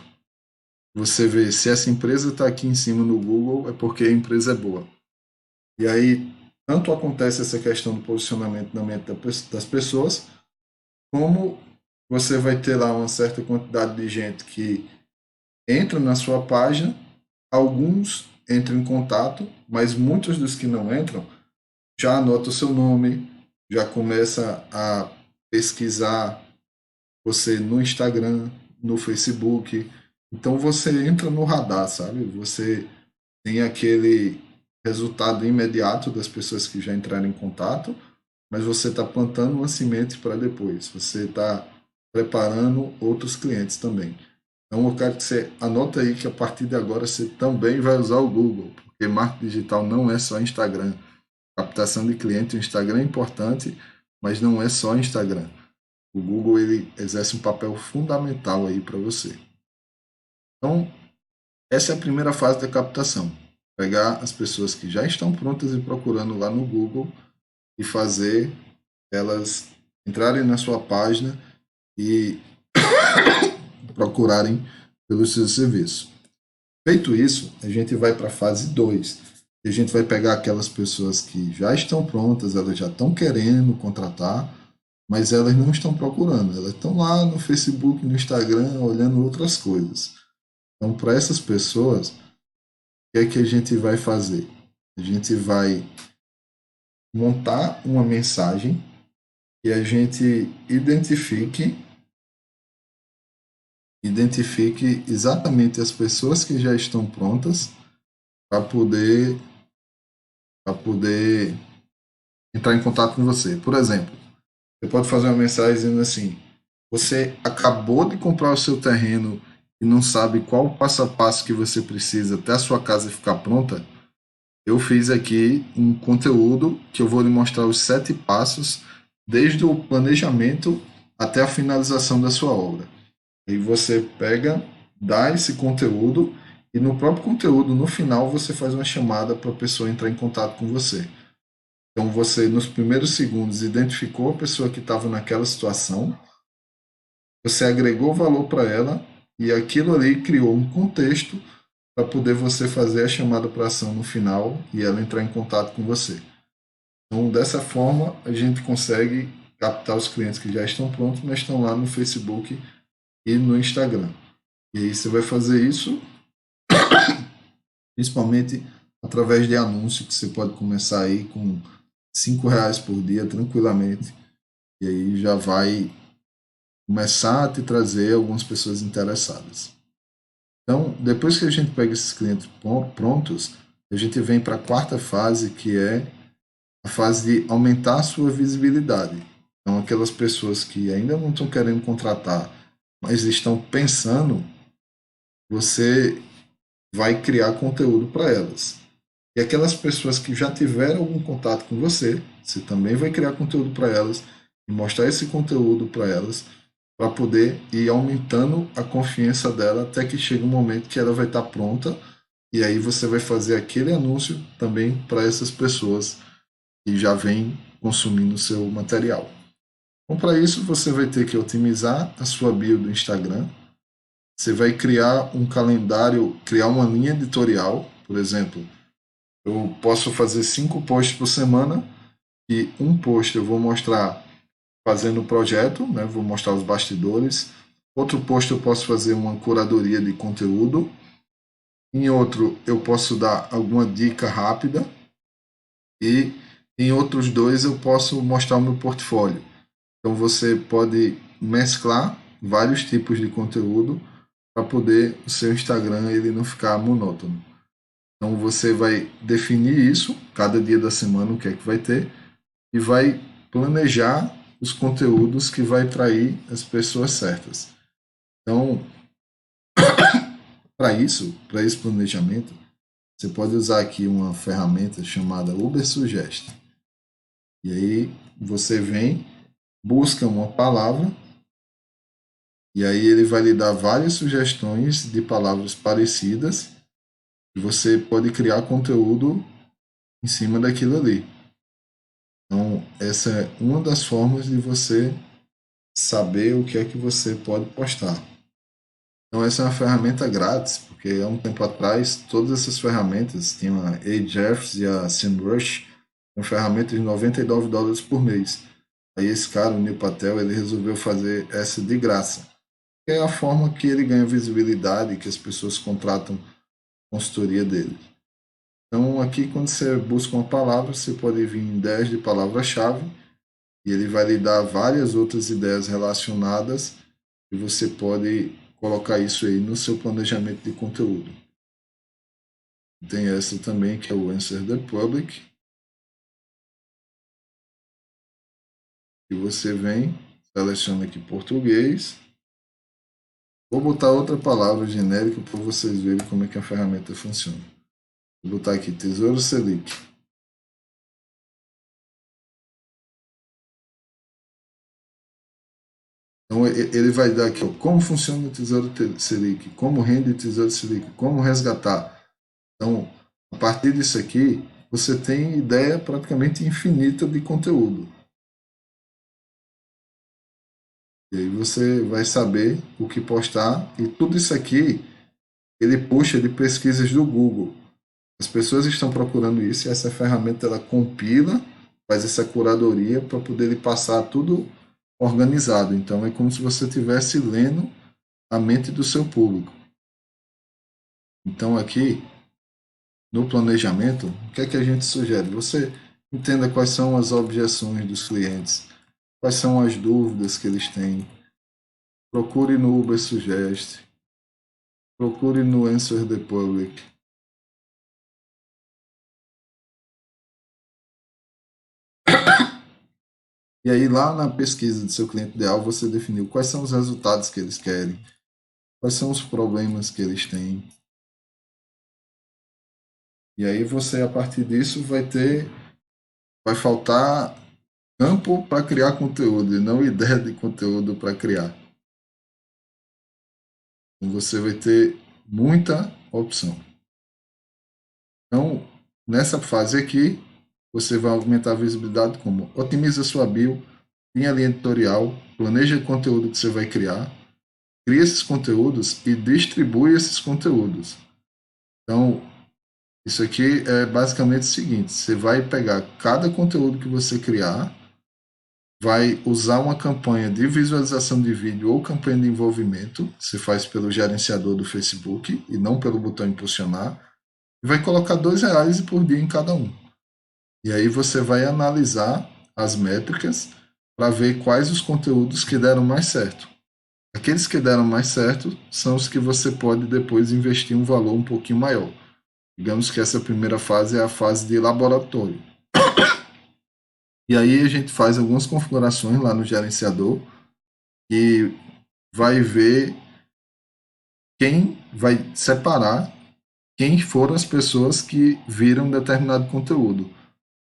A: Você vê se essa empresa está aqui em cima no Google, é porque a empresa é boa. E aí, tanto acontece essa questão do posicionamento na mente das pessoas, como você vai ter lá uma certa quantidade de gente que entra na sua página, alguns entram em contato, mas muitos dos que não entram já anota o seu nome, já começa a pesquisar você no Instagram, no Facebook. Então você entra no radar, sabe? Você tem aquele resultado imediato das pessoas que já entraram em contato, mas você está plantando uma semente para depois. Você está preparando outros clientes também. Então eu quero que você anote aí que a partir de agora você também vai usar o Google, porque marketing digital não é só Instagram. Captação de cliente, o Instagram é importante, mas não é só Instagram. O Google ele exerce um papel fundamental aí para você. Então, essa é a primeira fase da captação. Pegar as pessoas que já estão prontas e procurando lá no Google e fazer elas entrarem na sua página e procurarem pelo seu serviço. Feito isso, a gente vai para a fase 2. A gente vai pegar aquelas pessoas que já estão prontas, elas já estão querendo contratar, mas elas não estão procurando. Elas estão lá no Facebook, no Instagram, olhando outras coisas. Então, para essas pessoas, o que é que a gente vai fazer? A gente vai montar uma mensagem que a gente identifique exatamente as pessoas que já estão prontas para poder entrar em contato com você. Por exemplo, você pode fazer uma mensagem dizendo assim: você acabou de comprar o seu terreno e não sabe qual o passo a passo que você precisa até a sua casa ficar pronta, eu fiz aqui um conteúdo que eu vou lhe mostrar os 7 passos, desde o planejamento até a finalização da sua obra. E você pega, dá esse conteúdo e no próprio conteúdo, no final, você faz uma chamada para a pessoa entrar em contato com você. Então você, nos primeiros segundos, identificou a pessoa que estava naquela situação, você agregou valor para ela e aquilo ali criou um contexto para poder você fazer a chamada para ação no final e ela entrar em contato com você. Então, dessa forma, a gente consegue captar os clientes que já estão prontos, mas estão lá no Facebook e no Instagram. E aí você vai fazer isso principalmente através de anúncio, que você pode começar aí com R$ 5 por dia tranquilamente. E aí já vai começar a te trazer algumas pessoas interessadas. Então, depois que a gente pega esses clientes prontos, a gente vem para a quarta fase, que é a fase de aumentar a sua visibilidade. Então, aquelas pessoas que ainda não estão querendo contratar, mas estão pensando, você vai criar conteúdo para elas. E aquelas pessoas que já tiveram algum contato com você, você também vai criar conteúdo para elas e mostrar esse conteúdo para elas, para poder ir aumentando a confiança dela até que chegue um momento que ela vai estar pronta e aí você vai fazer aquele anúncio também para essas pessoas que já vêm consumindo o seu material. Então, para isso, você vai ter que otimizar a sua bio do Instagram. Você vai criar um calendário, criar uma linha editorial, por exemplo. Eu posso fazer 5 posts por semana e um post eu vou mostrar fazendo o projeto, né? Vou mostrar os bastidores. Outro post eu posso fazer uma curadoria de conteúdo. Em outro eu posso dar alguma dica rápida e em outros dois eu posso mostrar o meu portfólio. Então você pode mesclar vários tipos de conteúdo para poder o seu Instagram ele não ficar monótono. Então você vai definir isso cada dia da semana o que é que vai ter e vai planejar os conteúdos que vai atrair as pessoas certas. Então, para esse planejamento, você pode usar aqui uma ferramenta chamada Uber Suggest. E aí você vem, busca uma palavra e aí ele vai lhe dar várias sugestões de palavras parecidas e você pode criar conteúdo em cima daquilo ali. Então, essa é uma das formas de você saber o que é que você pode postar. Então, essa é uma ferramenta grátis, porque há um tempo atrás, todas essas ferramentas, tinham a Ahrefs e a SEMrush, uma ferramenta de US$ 99 por mês. Aí esse cara, o Neil Patel, ele resolveu fazer essa de graça. Que é a forma que ele ganha visibilidade, que as pessoas contratam a consultoria dele. Então, aqui, quando você busca uma palavra, você pode vir em 10 de palavra-chave, e ele vai lhe dar várias outras ideias relacionadas e você pode colocar isso aí no seu planejamento de conteúdo. Tem essa também que é o Answer the Public, e você vem, seleciona aqui português. Vou botar outra palavra genérica para vocês verem como é que a ferramenta funciona. Vou botar aqui Tesouro Selic. Então ele vai dar aqui ó, como funciona o Tesouro Selic, como rende o Tesouro Selic, como resgatar. Então, a partir disso aqui, você tem ideia praticamente infinita de conteúdo. E aí você vai saber o que postar. E tudo isso aqui, ele puxa de pesquisas do Google. As pessoas estão procurando isso e essa ferramenta ela compila, faz essa curadoria para poder lhe passar tudo organizado. Então, é como se você estivesse lendo a mente do seu público. Então, aqui, no planejamento, o que é que a gente sugere? Você entenda quais são as objeções dos clientes, quais são as dúvidas que eles têm. Procure no Uber Suggest, procure no Answer the Public. E aí, lá na pesquisa do seu cliente ideal, você definiu quais são os resultados que eles querem, quais são os problemas que eles têm. E aí você, a partir disso, vai faltar campo para criar conteúdo e não ideia de conteúdo para criar. Então você vai ter muita opção. Então, nessa fase aqui, você vai aumentar a visibilidade como otimiza sua bio, linha editorial, planeja o conteúdo que você vai criar, cria esses conteúdos e distribui esses conteúdos. Então, isso aqui é basicamente o seguinte: você vai pegar cada conteúdo que você criar, vai usar uma campanha de visualização de vídeo ou campanha de envolvimento, você faz pelo gerenciador do Facebook e não pelo botão impulsionar, e vai colocar R$ 2 por dia em cada um. E aí você vai analisar as métricas para ver quais os conteúdos que deram mais certo. Aqueles que deram mais certo são os que você pode depois investir um valor um pouquinho maior. Digamos que essa primeira fase é a fase de laboratório. E aí a gente faz algumas configurações lá no gerenciador e vai ver quem vai separar quem foram as pessoas que viram determinado conteúdo.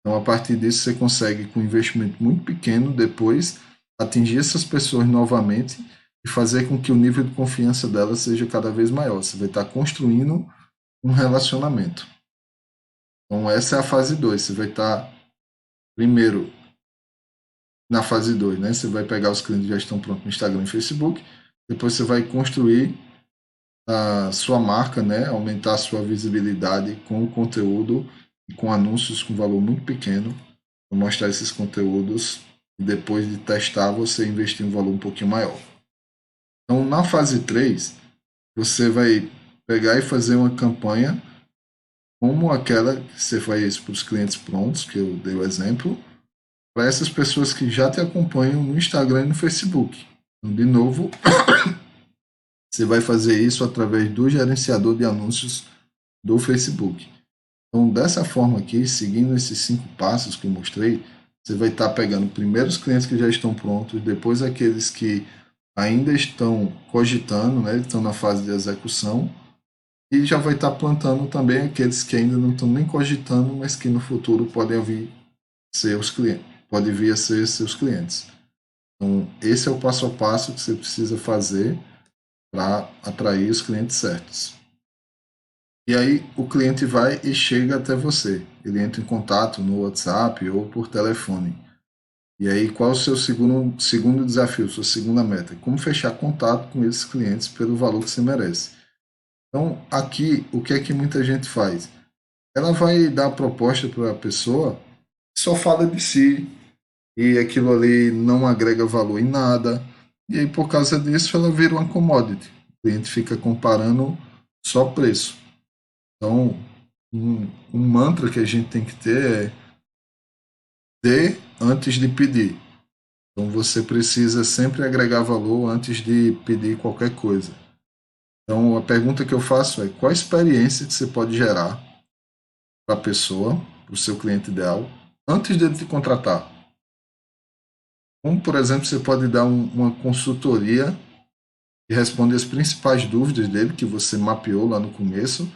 A: Então, a partir disso, você consegue, com um investimento muito pequeno, depois atingir essas pessoas novamente e fazer com que o nível de confiança delas seja cada vez maior. Você vai estar construindo um relacionamento. Então, essa é a fase 2. Você vai estar, primeiro, na fase 2, né? Você vai pegar os clientes que já estão prontos no Instagram e Facebook. Depois, você vai construir a sua marca, né? Aumentar a sua visibilidade com o conteúdo e com anúncios com valor muito pequeno, para mostrar esses conteúdos e depois de testar você investir um valor um pouquinho maior. Então, na fase 3, você vai pegar e fazer uma campanha como aquela que você faz para os clientes prontos, que eu dei o exemplo, para essas pessoas que já te acompanham no Instagram e no Facebook. Então, de novo, você vai fazer isso através do gerenciador de anúncios do Facebook. Então, dessa forma aqui, seguindo esses 5 passos que eu mostrei, você vai estar pegando primeiro os clientes que já estão prontos, depois aqueles que ainda estão cogitando, né, estão na fase de execução, e já vai estar plantando também aqueles que ainda não estão nem cogitando, mas que no futuro podem vir ser os clientes, podem vir a ser seus clientes. Então, esse é o passo a passo que você precisa fazer para atrair os clientes certos. E aí o cliente vai e chega até você. Ele entra em contato no WhatsApp ou por telefone. E aí qual é o seu segundo desafio, sua segunda meta? Como fechar contato com esses clientes pelo valor que você merece. Então aqui o que é que muita gente faz? Ela vai dar a proposta para a pessoa que só fala de si e aquilo ali não agrega valor em nada. E aí por causa disso ela vira uma commodity. O cliente fica comparando só preço. Então, um mantra que a gente tem que ter é dê antes de pedir. Então, você precisa sempre agregar valor antes de pedir qualquer coisa. Então, a pergunta que eu faço é: qual a experiência que você pode gerar para a pessoa, para o seu cliente ideal, antes dele te contratar? Como, por exemplo, você pode dar uma consultoria que responde as principais dúvidas dele, que você mapeou lá no começo,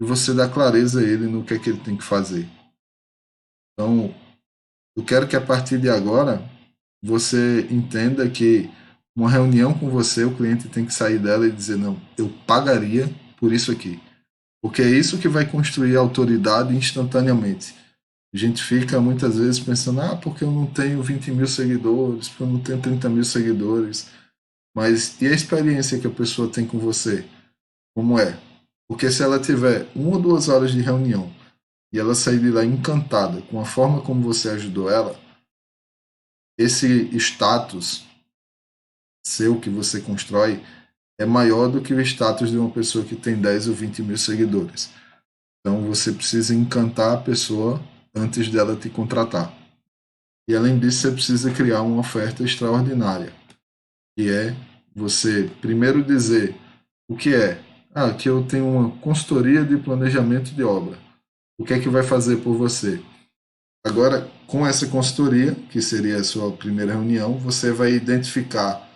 A: e você dá clareza a ele no que é que ele tem que fazer. Então, eu quero que a partir de agora você entenda que uma reunião com você, o cliente tem que sair dela e dizer: não, eu pagaria por isso aqui. Porque é isso que vai construir autoridade instantaneamente. A gente fica muitas vezes pensando: ah, porque eu não tenho 20 mil seguidores, porque eu não tenho 30 mil seguidores. Mas e a experiência que a pessoa tem com você? Como é? Porque se ela tiver 1 ou 2 horas de reunião e ela sair de lá encantada com a forma como você ajudou ela, esse status seu que você constrói é maior do que o status de uma pessoa que tem 10 ou 20 mil seguidores. Então você precisa encantar a pessoa antes dela te contratar. E além disso, você precisa criar uma oferta extraordinária, que é você primeiro dizer o que é. Ah, aqui eu tenho uma consultoria de planejamento de obra. O que é que vai fazer por você? Agora, com essa consultoria, que seria a sua primeira reunião, você vai identificar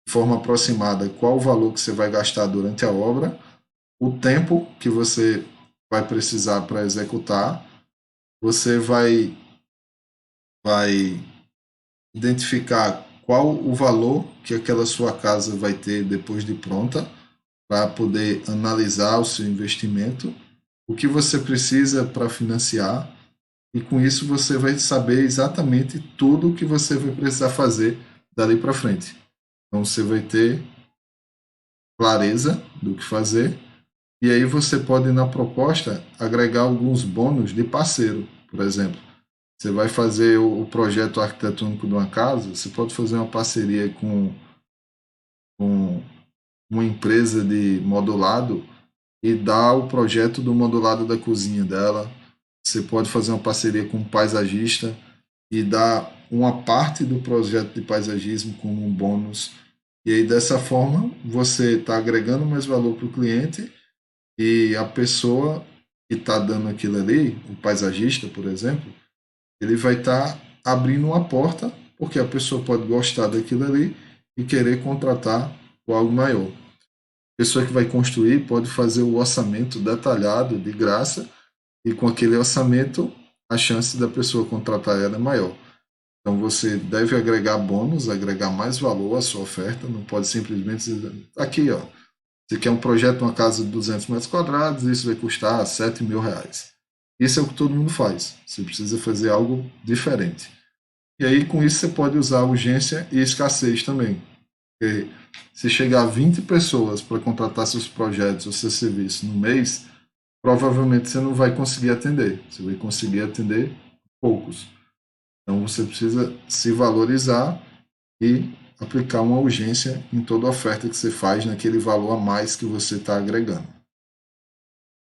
A: de forma aproximada qual o valor que você vai gastar durante a obra, o tempo que você vai precisar para executar, você vai identificar qual o valor que aquela sua casa vai ter depois de pronta, para poder analisar o seu investimento, o que você precisa para financiar, e com isso você vai saber exatamente tudo o que você vai precisar fazer dali para frente. Então você vai ter clareza do que fazer, e aí você pode, na proposta, agregar alguns bônus de parceiro. Por exemplo, você vai fazer o projeto arquitetônico de uma casa, você pode fazer uma parceria com uma empresa de modulado e dar o projeto do modulado da cozinha dela. Você pode fazer uma parceria com um paisagista e dar uma parte do projeto de paisagismo como um bônus. E aí, dessa forma, você está agregando mais valor para o cliente, e a pessoa que está dando aquilo ali, o paisagista, por exemplo, ele vai estar abrindo uma porta, porque a pessoa pode gostar daquilo ali e querer contratar por algo maior. A pessoa que vai construir pode fazer o orçamento detalhado, de graça, e com aquele orçamento, a chance da pessoa contratar ela é maior. Então você deve agregar bônus, agregar mais valor à sua oferta, não pode simplesmente dizer, aqui ó, você quer um projeto, uma casa de 200 metros quadrados, isso vai custar R$ 7.000. Isso é o que todo mundo faz. Você precisa fazer algo diferente. E aí, com isso, você pode usar urgência e escassez também. Porque se chegar a 20 pessoas para contratar seus projetos ou seus serviços no mês, provavelmente você não vai conseguir atender. Você vai conseguir atender poucos. Então, você precisa se valorizar e aplicar uma urgência em toda oferta que você faz naquele valor a mais que você está agregando.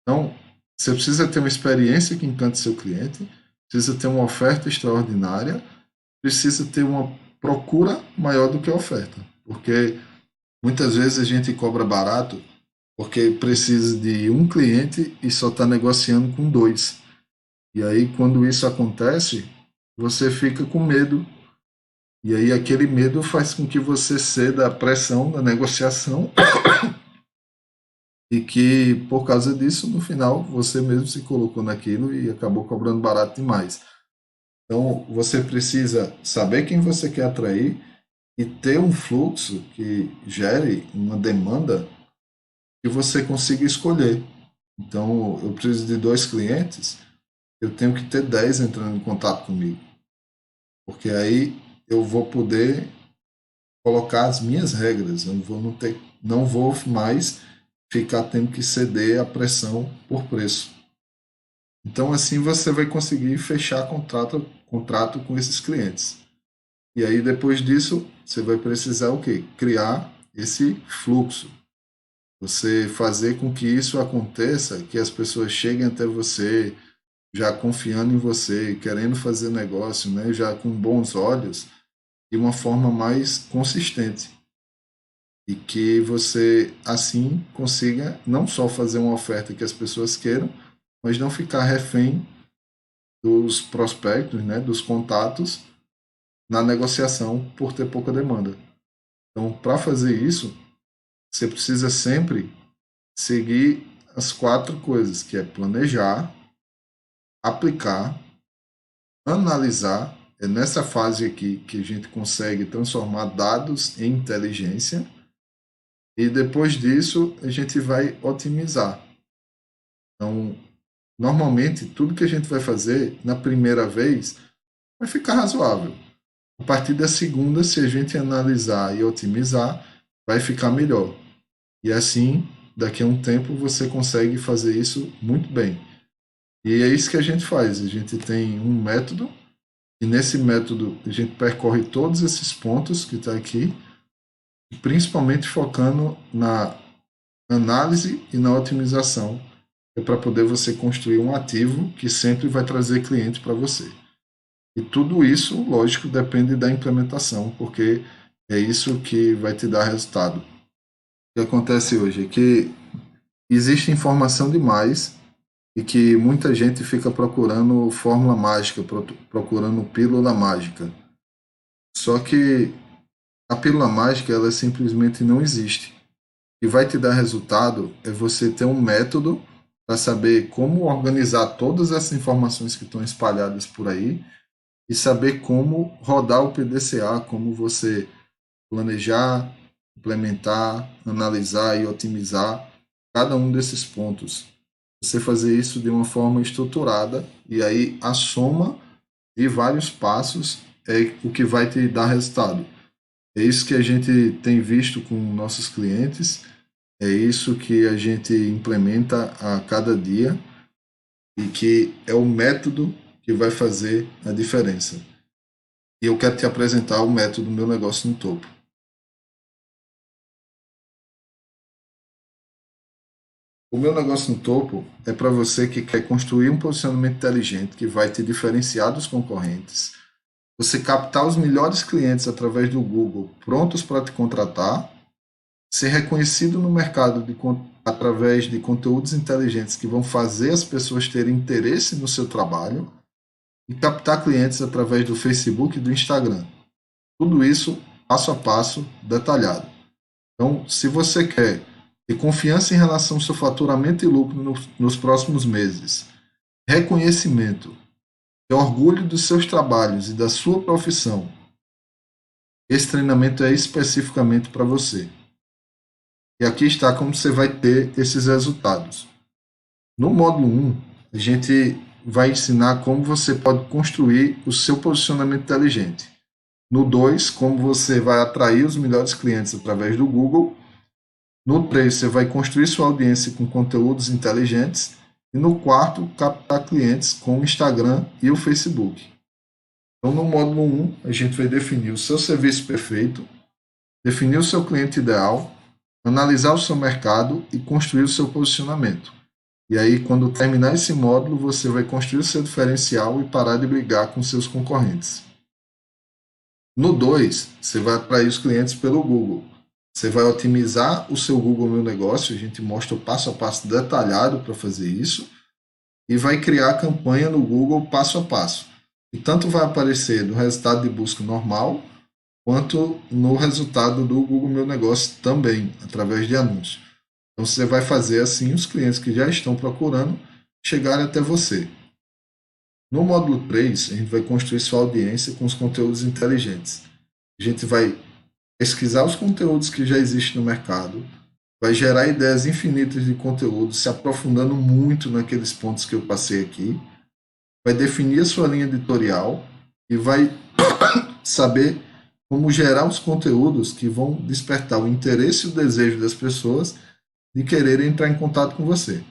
A: Então, você precisa ter uma experiência que encante seu cliente, precisa ter uma oferta extraordinária, precisa ter uma procura maior do que a oferta, porque muitas vezes a gente cobra barato porque precisa de um cliente e só está negociando com dois. E aí, quando isso acontece, você fica com medo. E aí, aquele medo faz com que você ceda à pressão da negociação e que, por causa disso, no final, você mesmo se colocou naquilo e acabou cobrando barato demais. Então, você precisa saber quem você quer atrair e ter um fluxo que gere uma demanda que você consiga escolher. Então, eu preciso de 2 clientes, eu tenho que ter 10 entrando em contato comigo, porque aí eu vou poder colocar as minhas regras, eu não vou mais ficar tendo que ceder à pressão por preço. Então, assim você vai conseguir fechar contrato com esses clientes. E aí, depois disso, você vai precisar o quê? Criar esse fluxo. Você fazer com que isso aconteça, que as pessoas cheguem até você já confiando em você, querendo fazer negócio, né? Já com bons olhos, de uma forma mais consistente. E que você, assim, consiga não só fazer uma oferta que as pessoas queiram, mas não ficar refém dos prospectos, né? Dos contatos na negociação por ter pouca demanda. Então, para fazer isso, você precisa sempre seguir as 4 coisas, que é planejar, aplicar, analisar. É nessa fase aqui que a gente consegue transformar dados em inteligência, e depois disso a gente vai otimizar. Então, normalmente, tudo que a gente vai fazer na primeira vez vai ficar razoável. A partir da segunda, se a gente analisar e otimizar, vai ficar melhor. E assim, daqui a um tempo, você consegue fazer isso muito bem. E é isso que a gente faz. A gente tem um método, e nesse método a gente percorre todos esses pontos que está aqui, principalmente focando na análise e na otimização, para poder você construir um ativo que sempre vai trazer cliente para você. E tudo isso, lógico, depende da implementação, porque é isso que vai te dar resultado. O que acontece hoje é que existe informação demais e que muita gente fica procurando fórmula mágica, procurando pílula mágica. Só que A pílula mágica, ela simplesmente não existe. O que vai te dar resultado é você ter um método para saber como organizar todas essas informações que estão espalhadas por aí e saber como rodar o PDCA, como você planejar, implementar, analisar e otimizar cada um desses pontos. Você fazer isso de uma forma estruturada e aí a soma de vários passos é o que vai te dar resultado. É isso que a gente tem visto com nossos clientes, é isso que a gente implementa a cada dia e que é o método que vai fazer a diferença. E eu quero te apresentar o método Meu Negócio no Topo. O Meu Negócio no Topo é para você que quer construir um posicionamento inteligente que vai te diferenciar dos concorrentes, você captar os melhores clientes através do Google prontos para te contratar, ser reconhecido no mercado através de conteúdos inteligentes que vão fazer as pessoas terem interesse no seu trabalho e captar clientes através do Facebook e do Instagram. Tudo isso passo a passo, detalhado. Então, se você quer ter confiança em relação ao seu faturamento e lucro nos próximos meses, reconhecimento, ter orgulho dos seus trabalhos e da sua profissão, esse treinamento é especificamente para você. E aqui está como você vai ter esses resultados. No módulo 1, a gente vai ensinar como você pode construir o seu posicionamento inteligente. No 2, como você vai atrair os melhores clientes através do Google. No 3, você vai construir sua audiência com conteúdos inteligentes. E no 4, captar clientes com o Instagram e o Facebook. Então, no módulo 1, a gente vai definir o seu serviço perfeito, definir o seu cliente ideal, analisar o seu mercado e construir o seu posicionamento. E aí, quando terminar esse módulo, você vai construir o seu diferencial e parar de brigar com seus concorrentes. No 2, você vai atrair os clientes pelo Google. Você vai otimizar o seu Google Meu Negócio, a gente mostra o passo a passo detalhado para fazer isso, e vai criar a campanha no Google passo a passo. E tanto vai aparecer no resultado de busca normal, quanto no resultado do Google Meu Negócio também, através de anúncios. Então você vai fazer assim os clientes que já estão procurando chegarem até você. No módulo 3, a gente vai construir sua audiência com os conteúdos inteligentes. A gente vai pesquisar os conteúdos que já existem no mercado, vai gerar ideias infinitas de conteúdo, se aprofundando muito naqueles pontos que eu passei aqui, vai definir a sua linha editorial e vai saber como gerar os conteúdos que vão despertar o interesse e o desejo das pessoas de quererem entrar em contato com você.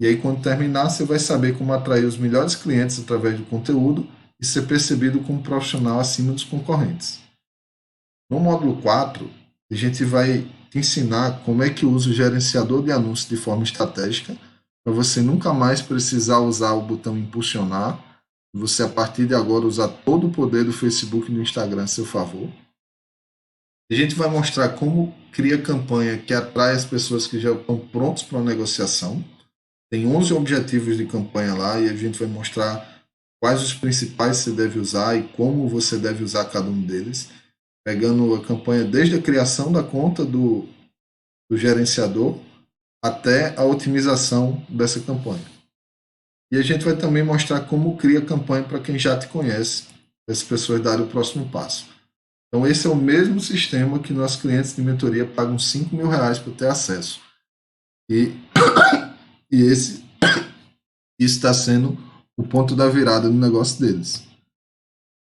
A: E aí, quando terminar, você vai saber como atrair os melhores clientes através do conteúdo e ser percebido como um profissional acima dos concorrentes. No módulo 4, a gente vai te ensinar como é que usa o gerenciador de anúncios de forma estratégica, para você nunca mais precisar usar o botão impulsionar, você a partir de agora usar todo o poder do Facebook e do Instagram a seu favor. A gente vai mostrar como cria campanha que atrai as pessoas que já estão prontos para uma negociação. Tem 11 objetivos de campanha lá e a gente vai mostrar quais os principais você deve usar e como você deve usar cada um deles, pegando a campanha desde a criação da conta do gerenciador até a otimização dessa campanha. E a gente vai também mostrar como cria campanha para quem já te conhece, para as pessoas darem o próximo passo. Então esse é o mesmo sistema que nossos clientes de mentoria pagam R$ 5.000 para ter acesso. E isso está sendo o ponto da virada no negócio deles.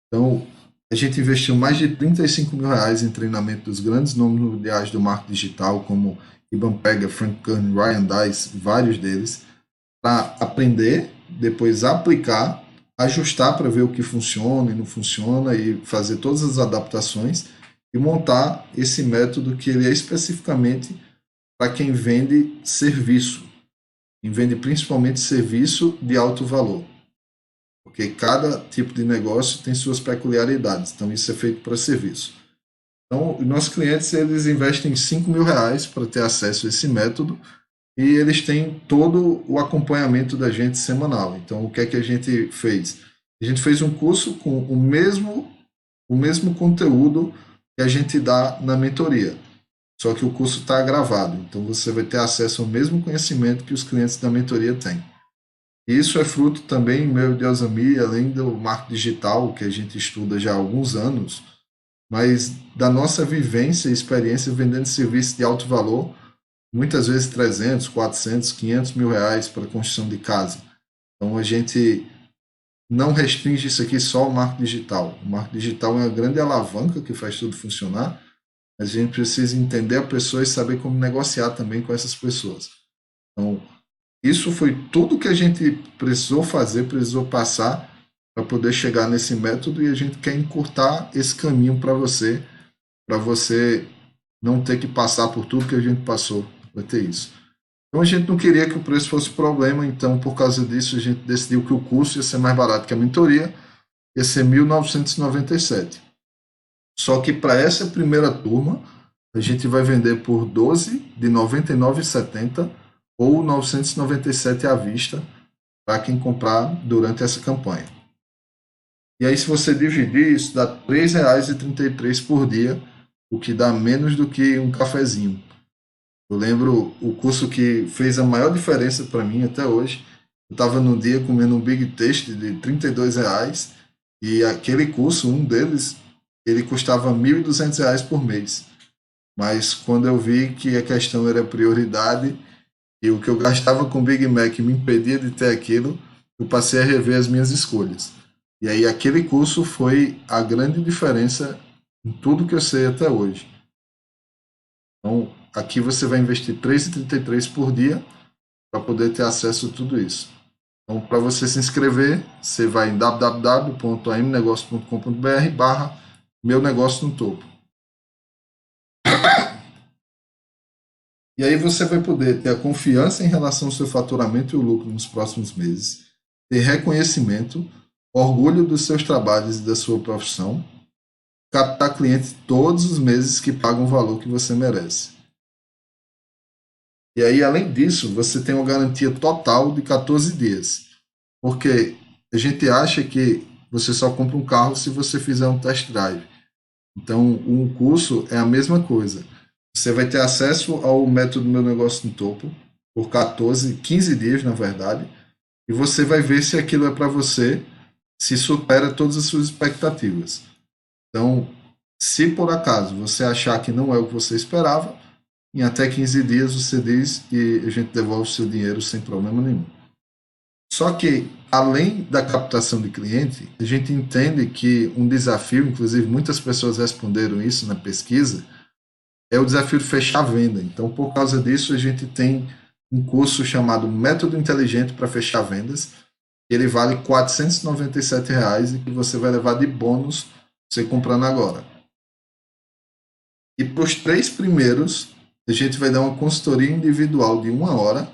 A: Então, a gente investiu mais de R$ 35.000 em treinamento dos grandes nomes mundiais do marketing digital, como Ivan Pega, Frank Kern, Ryan Deiss, vários deles, para aprender, depois aplicar, ajustar para ver o que funciona e não funciona e fazer todas as adaptações e montar esse método que ele é especificamente para quem vende serviço, quem vende principalmente serviço de alto valor. Porque cada tipo de negócio tem suas peculiaridades, então isso é feito para serviço. Então, os nossos clientes eles investem R$ 5.000 para ter acesso a esse método e eles têm todo o acompanhamento da gente semanal. Então, o que é que a gente fez? A gente fez um curso com o mesmo conteúdo que a gente dá na mentoria. Só que o curso está gravado, então você vai ter acesso ao mesmo conhecimento que os clientes da mentoria têm. E isso é fruto também meu de Osami, além do marketing digital, que a gente estuda já há alguns anos, mas da nossa vivência e experiência vendendo serviços de alto valor, muitas vezes 300, 400, 500 mil reais para a construção de casa. Então a gente não restringe isso aqui só ao marketing digital. O marketing digital é uma grande alavanca que faz tudo funcionar, mas a gente precisa entender a pessoa e saber como negociar também com essas pessoas. Então, isso foi tudo que a gente precisou fazer, precisou passar para poder chegar nesse método e a gente quer encurtar esse caminho para você não ter que passar por tudo que a gente passou para ter isso. Então a gente não queria que o preço fosse problema, então por causa disso a gente decidiu que o curso ia ser mais barato que a mentoria, ia ser 1.997. Só que para essa primeira turma, a gente vai vender por 12 de R$ 99,70 ou 997 à vista para quem comprar durante essa campanha. E aí, se você dividir, isso dá R$ 3,33 por dia, o que dá menos do que um cafezinho. Eu lembro o curso que fez a maior diferença para mim até hoje. Eu estava num dia comendo um Big Taste de R$ 32 e aquele curso, um deles, ele custava R$ 1.200 por mês. Mas quando eu vi que a questão era prioridade e o que eu gastava com Big Mac me impedia de ter aquilo, eu passei a rever as minhas escolhas. E aí aquele curso foi a grande diferença em tudo que eu sei até hoje. Então, aqui você vai investir R$ 3,33 por dia para poder ter acesso a tudo isso. Então, para você se inscrever, você vai em www.amnegócio.com.br Meu Negócio no Topo. E aí você vai poder ter a confiança em relação ao seu faturamento e o lucro nos próximos meses, ter reconhecimento, orgulho dos seus trabalhos e da sua profissão, captar clientes todos os meses que pagam o valor que você merece. E aí, além disso, você tem uma garantia total de 14 dias. Porque a gente acha que você só compra um carro se você fizer um test drive. Então, um curso é a mesma coisa. Você vai ter acesso ao método Meu Negócio no Topo por 14, 15 dias, na verdade, e você vai ver se aquilo é para você, se supera todas as suas expectativas. Então, se por acaso você achar que não é o que você esperava, em até 15 dias você diz e a gente devolve o seu dinheiro sem problema nenhum. Só que, além da captação de cliente, a gente entende que um desafio, inclusive muitas pessoas responderam isso na pesquisa, é o desafio de fechar a venda. Então, por causa disso, a gente tem um curso chamado Método Inteligente para Fechar Vendas. Ele vale R$ 497 e que você vai levar de bônus você comprando agora. E para os 3 primeiros, a gente vai dar uma consultoria individual de 1 hora,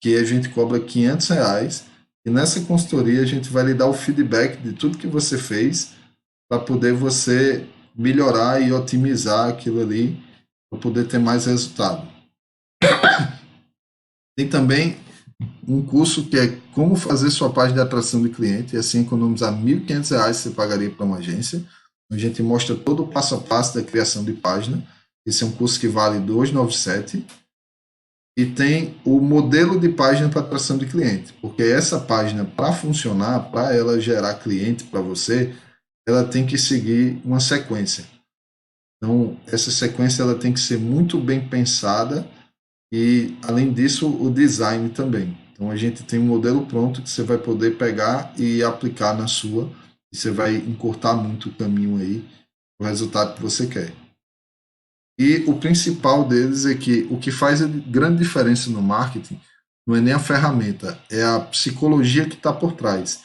A: que a gente cobra R$ 500, e nessa consultoria a gente vai lhe dar o feedback de tudo que você fez para poder você melhorar e otimizar aquilo ali para poder ter mais resultado. Tem também um curso que é como fazer sua página de atração de cliente e assim economizar R$ 1.500 que você pagaria para uma agência. A gente mostra todo o passo a passo da criação de página. Esse é um curso que vale R$ 297. E tem o modelo de página para atração de cliente, porque essa página, para funcionar, para ela gerar cliente para você, ela tem que seguir uma sequência. Então, essa sequência ela tem que ser muito bem pensada e, além disso, o design também. Então, a gente tem um modelo pronto que você vai poder pegar e aplicar na sua, e você vai encurtar muito o caminho aí, o resultado que você quer. E o principal deles é que o que faz a grande diferença no marketing não é nem a ferramenta, é a psicologia que está por trás.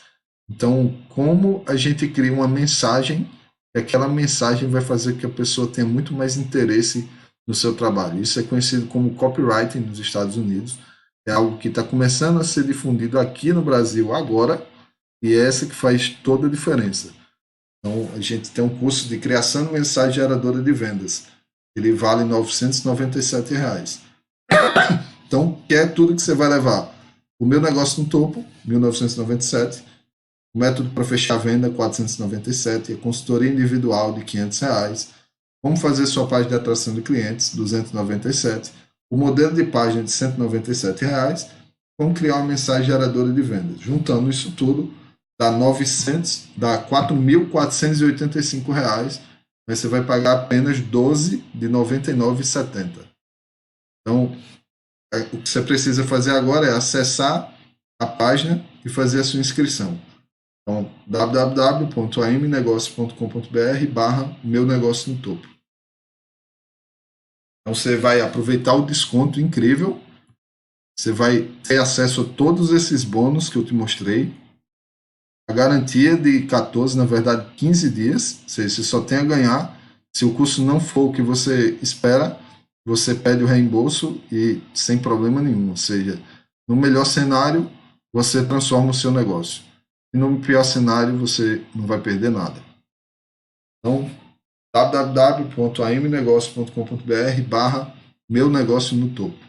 A: Então, como a gente cria uma mensagem, e aquela mensagem vai fazer que a pessoa tenha muito mais interesse no seu trabalho. Isso é conhecido como copywriting nos Estados Unidos. É algo que está começando a ser difundido aqui no Brasil agora, e é essa que faz toda a diferença. Então, a gente tem um curso de criação de mensagem geradora de vendas. Ele vale R$ 997. Então, que é tudo que você vai levar. O Meu Negócio no Topo, 1.997. O método para fechar a venda, 497. A consultoria individual de R$ 500. como fazer sua página de atração de clientes, R$ 297, o modelo de página de R$ 197, como criar uma mensagem geradora de vendas. Juntando isso tudo, dá R$ 4.485, mas você vai pagar apenas 12 de R$ 99,70. Então, o que você precisa fazer agora é acessar a página e fazer a sua inscrição. Então, www.amnegócio.com.br/meu negócio no topo. Então, você vai aproveitar o desconto incrível, você vai ter acesso a todos esses bônus que eu te mostrei, a garantia de 14, na verdade 15 dias, ou seja, você só tem a ganhar. Se o curso não for o que você espera, você pede o reembolso e sem problema nenhum. Ou seja, no melhor cenário, você transforma o seu negócio. E no pior cenário, você não vai perder nada. Então, www.amnegócio.com.br/meu negócio no topo.